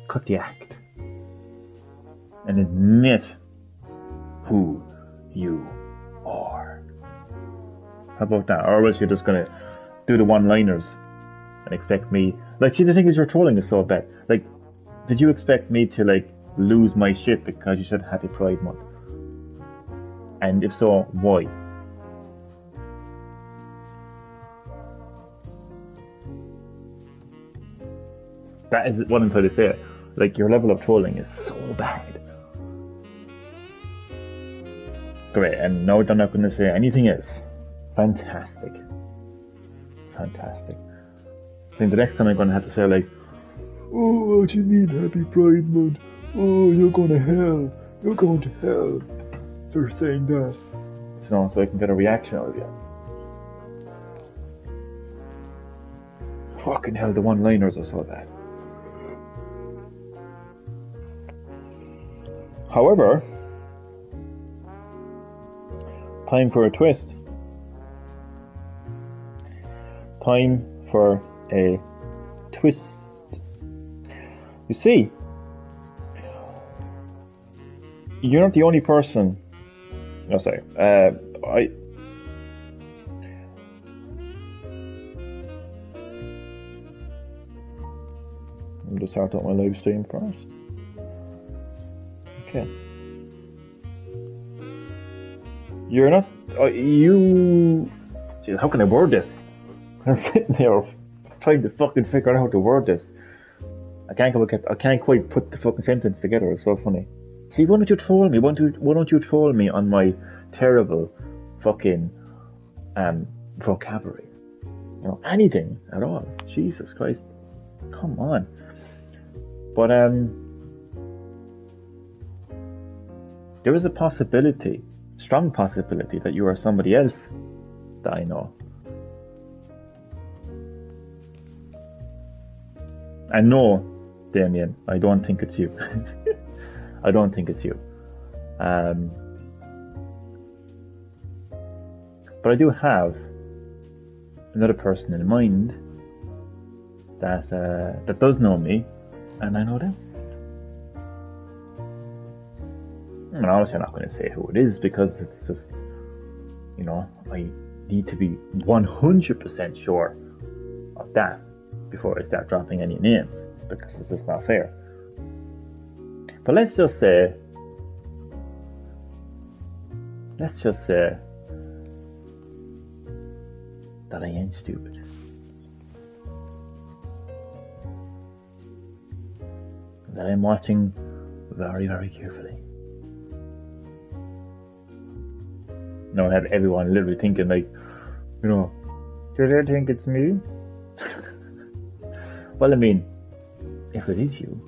cut the act and admit who you are. How about that? Or else you're just gonna do the one-liners and expect me. Like, see, the thing is, your trolling is so bad. Like, did you expect me to like lose my shit because you said Happy Pride Month? And if so, why? That is what I'm trying to say. Like, your level of trolling is so bad. Great, and now I'm not going to say anything else. Fantastic. Fantastic. Then the next time I'm going to have to say like, oh, what do you mean Happy Pride Month? Oh, you're going to hell. You're going to hell for saying that. So I can get a reaction out of you. Fucking hell, the one-liners are so bad. However, time for a twist. Time for a twist. You see, you're not the only person. No, sorry. Let me just start up my live stream first. Okay. You're not. Jeez, how can I word this? I'm sitting there trying to fucking figure out how to word this. I can't quite put the fucking sentence together. It's so funny. See, why don't you troll me? Why don't you troll me on my terrible fucking vocabulary? You know, anything at all. Jesus Christ. Come on. But there is a possibility, strong possibility, that you are somebody else that I know. And no, Damien, I don't think it's you. I don't think it's you. But I do have another person in mind that does know me, and I know them. And obviously I'm not going to say who it is because it's just, you know, I need to be 100% sure of that before I start dropping any names, because it's just not fair. But let's just say that I ain't stupid. That I'm watching very, very carefully. Now I have everyone literally thinking like, you know, do they think it's me? Well, I mean, if it is you,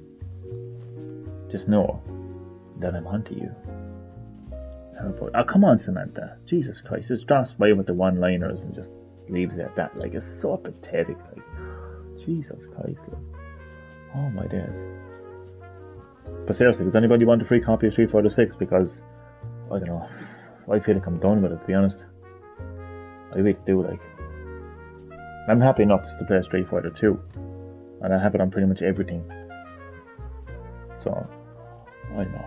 just know that I'm onto you. Oh, come on, Samantha. Jesus Christ, just drops by with the one-liners and just leaves it at that. Like, it's so pathetic. Like, Jesus Christ. Like, oh my days. But seriously, does anybody want a free copy of Street Fighter 6? Because, I don't know, I feel like I'm done with it, to be honest. I really do, like. I'm happy enough to play Street Fighter 2. And I have it on pretty much everything. So, I don't know.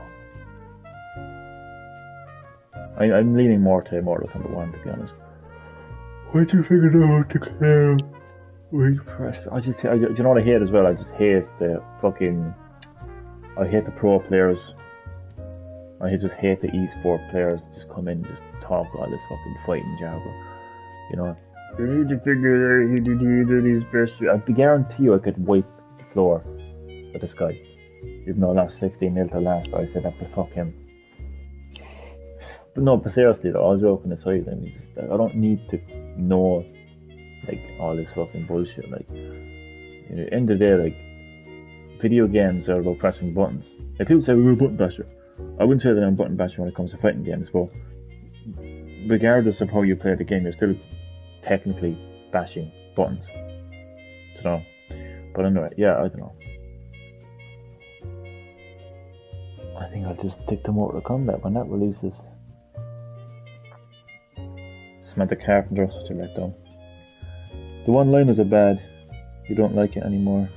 I'm leaning more to Mortal Kombat 1, to be honest. Why'd you figure out the clown? You know what I hate as well? I just hate the fucking... I hate the pro players. I just hate the esport players that just come in and just talk all this fucking fighting jargon. You know, you need to figure out who do these best. I guarantee you I could wipe the floor with this guy. Even though I lost 16-0 to last, but I said that to fuck him. But no, but seriously though, all joking aside, I mean, just, I don't need to know like all this fucking bullshit. Like, you know, at the end of the day, like, video games are about pressing buttons. Like, people say we're a button basher. I wouldn't say that I'm a button basher when it comes to fighting games, but regardless of how you play the game, you're still technically bashing buttons. So, but anyway, yeah, I don't know. I think I'll just stick to Mortal Kombat when that releases. Samantha Carpenter, such a letdown. The one-liners are bad. You don't like it anymore.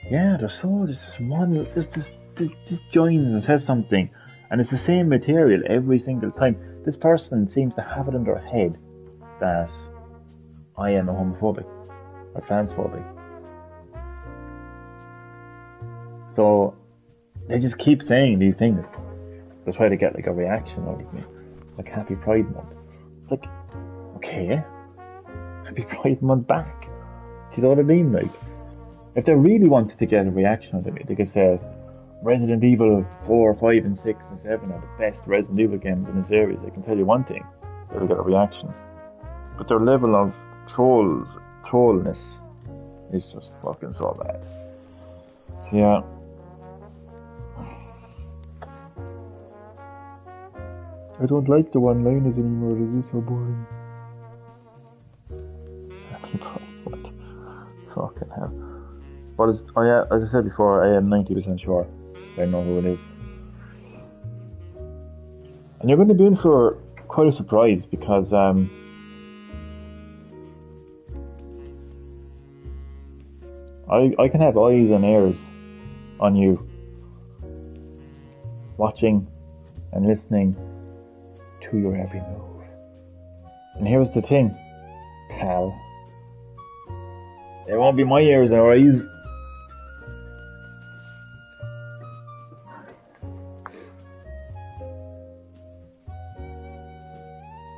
Yeah, there's this one, this joins and says something, and it's the same material every single time. This person seems to have it in their head that I am a homophobic or transphobic. So they just keep saying these things. They try to get like a reaction out of me, like Happy Pride Month. It's like, okay, Happy Pride Month back. Do you know what I mean? Like, if they really wanted to get a reaction out of me, they could say Resident Evil 4, 5, and 6, and 7 are the best Resident Evil games in the series. I can tell you one thing, they'll get a reaction. But their level of trollness is just fucking so bad. So yeah. I don't like the one-liners anymore, this is so boring. What? Fucking hell. What is, oh yeah, as I said before, I am 90% sure I know who it is. And you're going to be in for quite a surprise because I can have eyes and ears on you, watching and listening to your every move. And here's the thing, pal. It won't be my ears or eyes.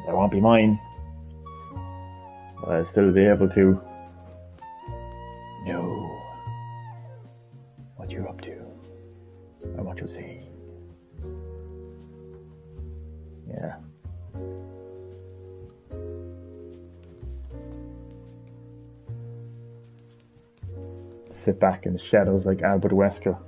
It won't be mine. But I'll still be able to know what you're up to and what you're saying. Yeah. Sit back in the shadows like Albert Wesker.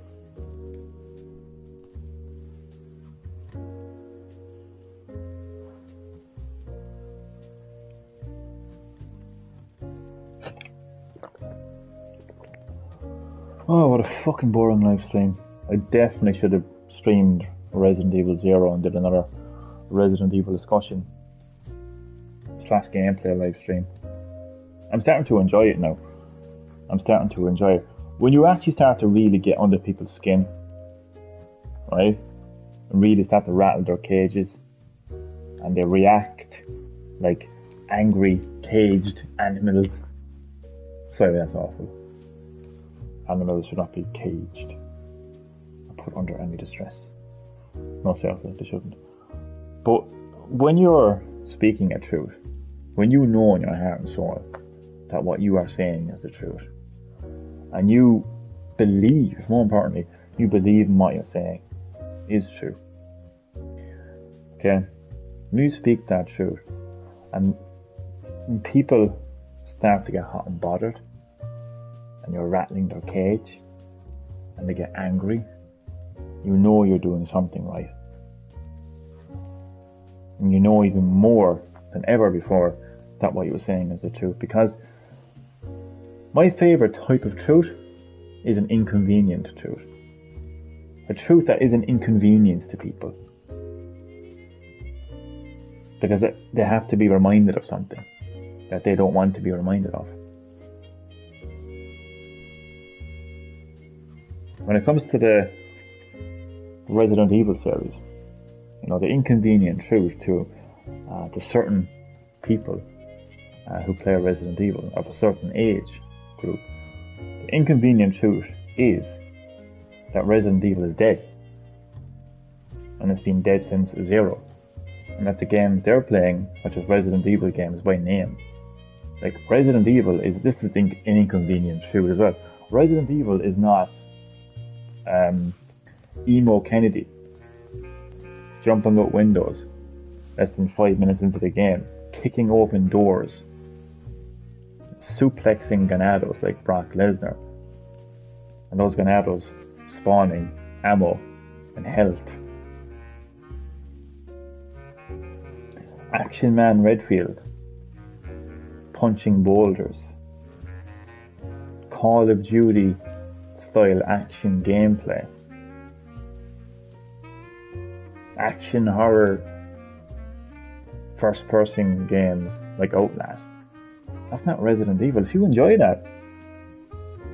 Oh, what a fucking boring live stream. I definitely should have streamed Resident Evil 0 and did another Resident Evil discussion / gameplay live stream. I'm starting to enjoy it now. I'm starting to enjoy it. When you actually start to really get under people's skin, right? And really start to rattle their cages and they react like angry, caged animals. Sorry, that's awful. Animals should not be caged or put under any distress. No, seriously, they shouldn't. But when you're speaking a truth, when you know in your heart and soul that what you are saying is the truth, and you believe, more importantly, you believe in what you're saying is true. Okay? When you speak that truth, and when people start to get hot and bothered, and you're rattling their cage, and they get angry, you know you're doing something right. And you know even more than ever before that what you were saying is the truth. Because my favourite type of truth is an inconvenient truth. A truth that is an inconvenience to people. Because they have to be reminded of something that they don't want to be reminded of. When it comes to the Resident Evil series, you know, the inconvenient truth to certain people who play Resident Evil of a certain age group, the inconvenient truth is that Resident Evil is dead, and it's been dead since 0, and that the games they're playing, such as Resident Evil games by name, like Resident Evil this is an inconvenient truth as well. Resident Evil is not Emo Kennedy jumping out windows less than 5 minutes into the game, kicking open doors, suplexing Ganados like Brock Lesnar, and those Ganados spawning ammo and health. Action Man Redfield punching boulders. Call of Duty style action gameplay. Action horror first person games like Outlast. That's not Resident Evil. If you enjoy that,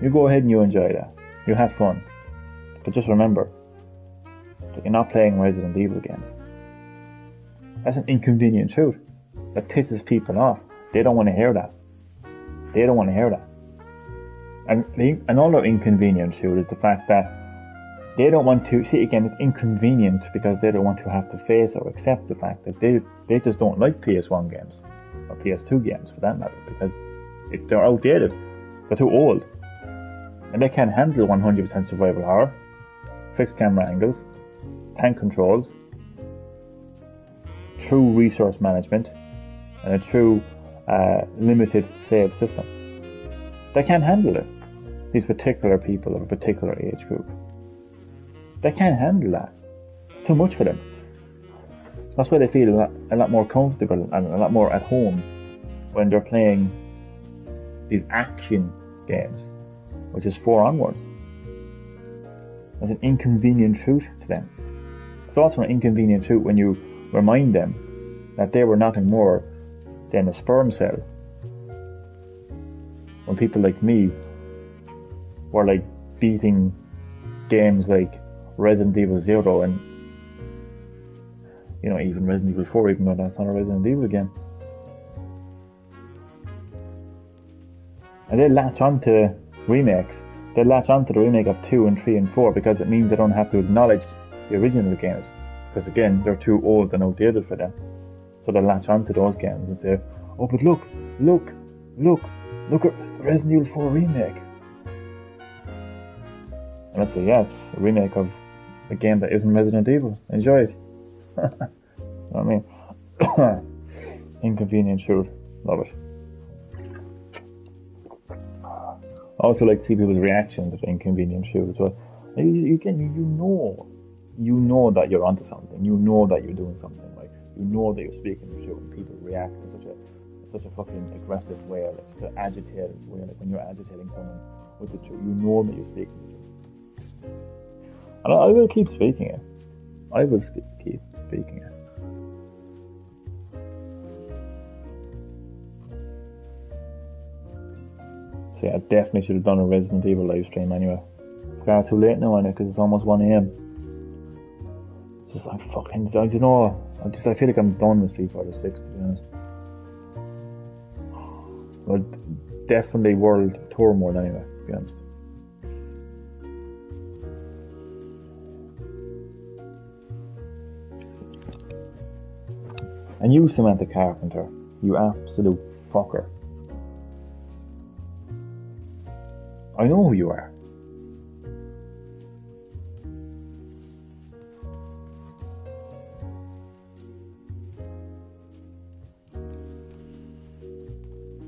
you go ahead and you enjoy that. You have fun. But just remember that you're not playing Resident Evil games. That's an inconvenient truth. That pisses people off. They don't want to hear that. They don't want to hear that. And another inconvenient truth is the fact that they don't want to, see again, it's inconvenient because they don't want to have to face or accept the fact that they just don't like PS1 games, or PS2 games for that matter, because they're outdated, they're too old, and they can't handle 100% survival horror, fixed camera angles, tank controls, true resource management, and a true limited save system. They can't handle it. These particular people of a particular age group. They can't handle that. It's too much for them. That's why they feel a lot more comfortable and a lot more at home when they're playing these action games, which is 4 onwards. That's an inconvenient truth to them. It's also an inconvenient truth when you remind them that they were nothing more than a sperm cell. When people like me were like beating games like Resident Evil 0 and even Resident Evil 4, even though that's not a Resident Evil game. And they latch onto remakes. They latch onto the remake of 2 and 3 and 4 because it means they don't have to acknowledge the original games. Because again, they're too old and outdated for them. So they latch onto those games and say, oh, but look at Resident Evil 4 remake. And I say, yeah, it's a remake of a game that isn't Resident Evil. Enjoy it. You know what I mean? Inconvenient truth. Love it. I also like to see people's reactions to inconvenient truth as well. You know that you're onto something. You know that you're doing something right. You know that you're speaking the truth, and people react in such a fucking aggressive way, like such an agitated way, like when you're agitating someone with the truth. You know that you're speaking the truth. And I will keep speaking it. I will keep speaking it. So yeah, I definitely should have done a Resident Evil live stream anyway. It's far too late now on it because it's almost 1 AM. It's just I don't know. I feel like I'm done with Street Fighter 6 to be honest. Well, definitely World Tour mode anyway, to be honest. And you, Samantha Carpenter, you absolute fucker. I know who you are.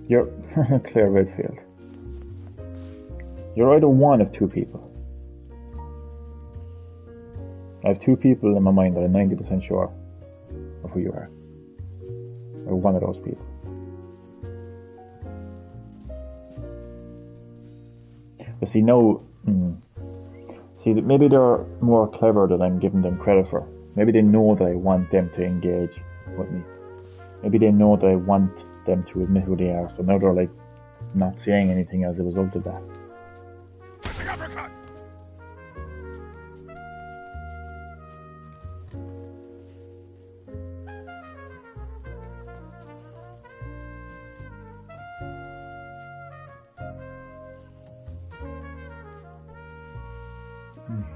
You're Claire Redfield. You're either one of 2 people. I have 2 people in my mind that I'm 90% sure of who you are. Or one of those people. But see, maybe they're more clever than I'm giving them credit for. Maybe they know that I want them to engage with me. Maybe they know that I want them to admit who they are, so now they're like not saying anything as a result of that. Uppercut!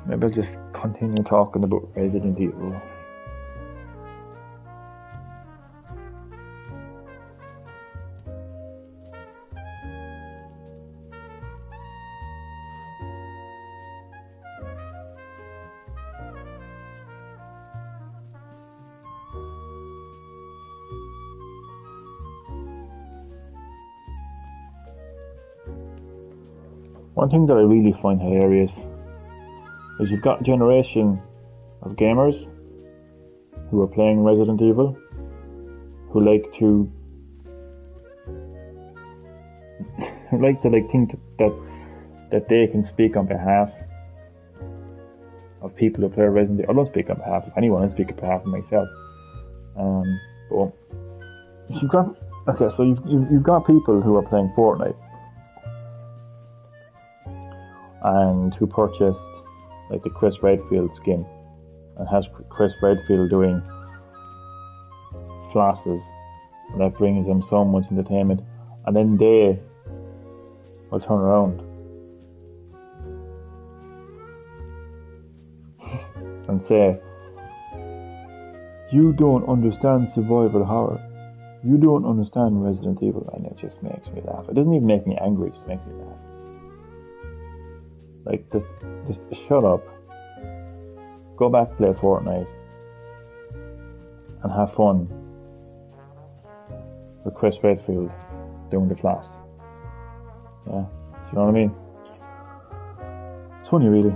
Maybe I'll just continue talking about Resident Evil. One thing that I really find hilarious is you've got a generation of gamers who are playing Resident Evil who like to think that they can speak on behalf of people who play Resident Evil. I don't speak on behalf of anyone, I speak on behalf of myself. But you've got Okay, so you've got people who are playing Fortnite and who purchased like the Chris Redfield skin and has Chris Redfield doing flosses, and that brings them so much entertainment, and then they will turn around and say, you don't understand survival horror, you don't understand Resident Evil, and it just makes me laugh. It doesn't even make me angry, it just makes me laugh. Like, just shut up, go back, play Fortnite, and have fun with Chris Redfield doing the class. Yeah, do you know what I mean? It's funny, really.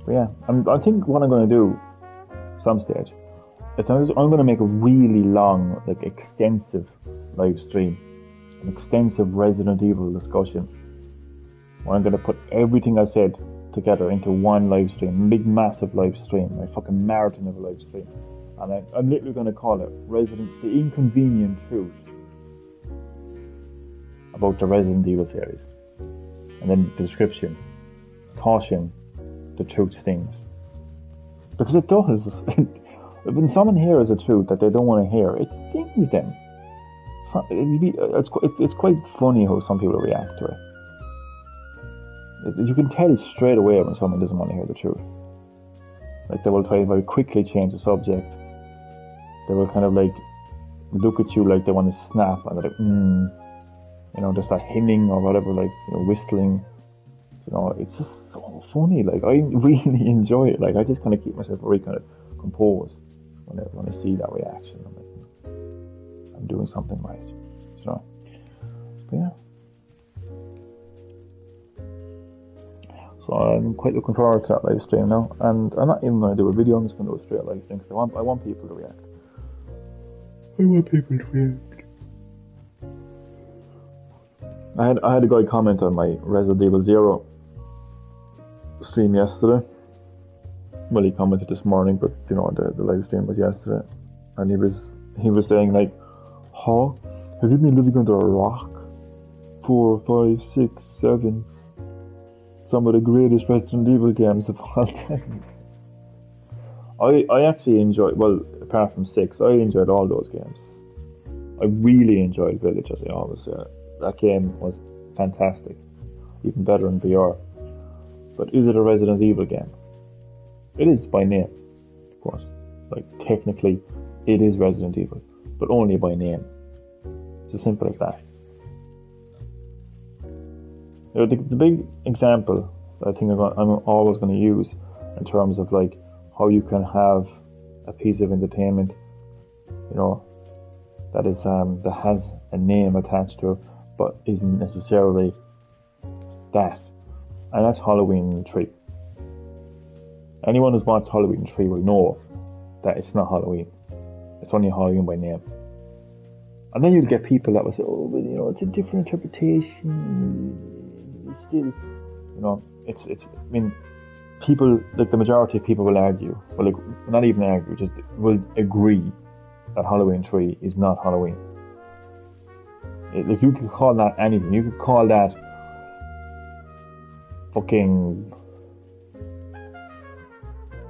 But yeah, I think what I'm going to do some stage is I'm going to make a really long, like extensive live stream, an extensive Resident Evil discussion, where I'm going to put everything I said together into one live stream, big massive live stream, a fucking marathon of a live stream, and I'm literally going to call it the Inconvenient Truth about the Resident Evil series, and then the description, caution, the truth stings, because it does. When someone hears a truth that they don't want to hear, it stings them. It's quite funny how some people react to it. You can tell straight away when someone doesn't want to hear the truth. Like, they will try to very quickly change the subject. They will kind of like look at you like they want to snap, and they're like, just start hymning or whatever, like, whistling. It's just so funny. Like, I really enjoy it. Like, I just kind of keep myself very kind of composed when I see that reaction. I'm like, I'm doing something right. So, but yeah. So I'm quite looking forward to that live stream now, and I'm not even going to do a video. I'm just going to do a straight live stream because I want people to react. I want people to react. I had a guy comment on my Resident Evil 0 stream yesterday. Well, he commented this morning, but the live stream was yesterday, and he was saying like, "Huh? Have you been living under a rock? 4, 5, 6, 7. Some of the greatest Resident Evil games of all time." I actually enjoyed, well, apart from 6, I enjoyed all those games. I really enjoyed Village, as I always say. That game was fantastic, even better in VR. But is it a Resident Evil game? It is by name, of course. Like, technically, it is Resident Evil, but only by name. It's as simple as that. The big example that I think I'm always going to use in terms of like how you can have a piece of entertainment, that is that has a name attached to it, but isn't necessarily that, and that's Halloween 3. Anyone who's watched Halloween 3 will know that it's not Halloween. It's only Halloween by name. And then you'll get people that will say, "Oh, but it's a different interpretation." It's still, it's. I mean, people, like the majority of people will argue, well, like, not even argue, just will agree that Halloween 3 is not Halloween. Like, you could call that anything. You could call that fucking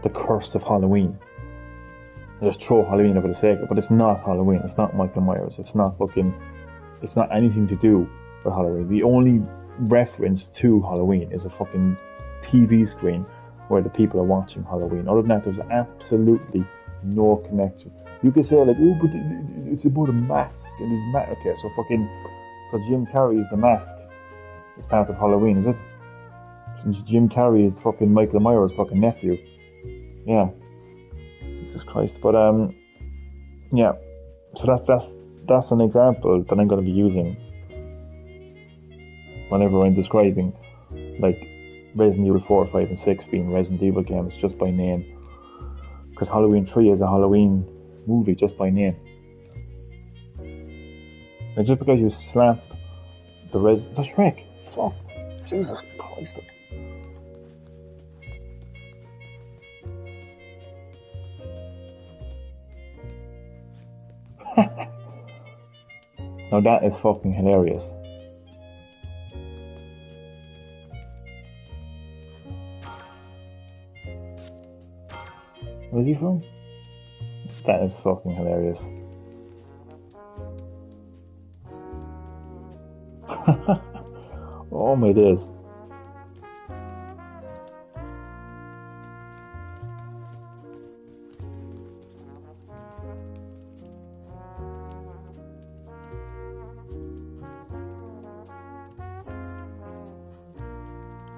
the curse of Halloween. And just throw Halloween over the sake of it, but it's not Halloween. It's not Michael Myers. It's not anything to do with Halloween. The only reference to Halloween is a fucking TV screen where the people are watching Halloween. Other than that, there's absolutely no connection. You could say like, "Oh, but it's about a mask and his mask." Okay, so Jim Carrey's The Mask is part of Halloween, is it? Jim Carrey is fucking Michael Myers' fucking nephew. Yeah. Jesus Christ. But yeah. So that's an example that I'm going to be using whenever I'm describing like Resident Evil 4, 5 and 6 being Resident Evil games just by name. Because Halloween 3 is a Halloween movie just by name. And just because you slap the Shrek. Fuck. Jesus Christ. Now that is fucking hilarious. Where's he from? That is fucking hilarious. Oh my days.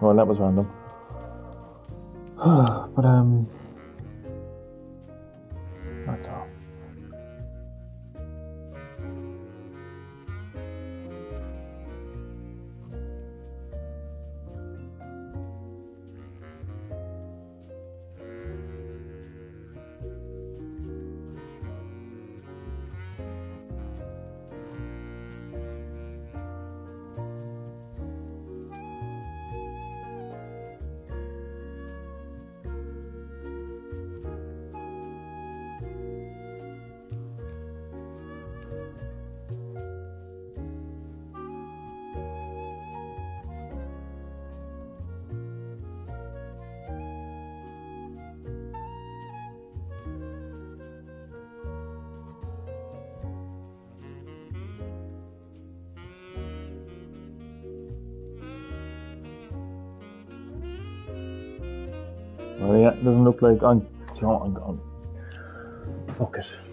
Well, that was random. But that's all. Well, yeah, it doesn't look like I'm fuck it.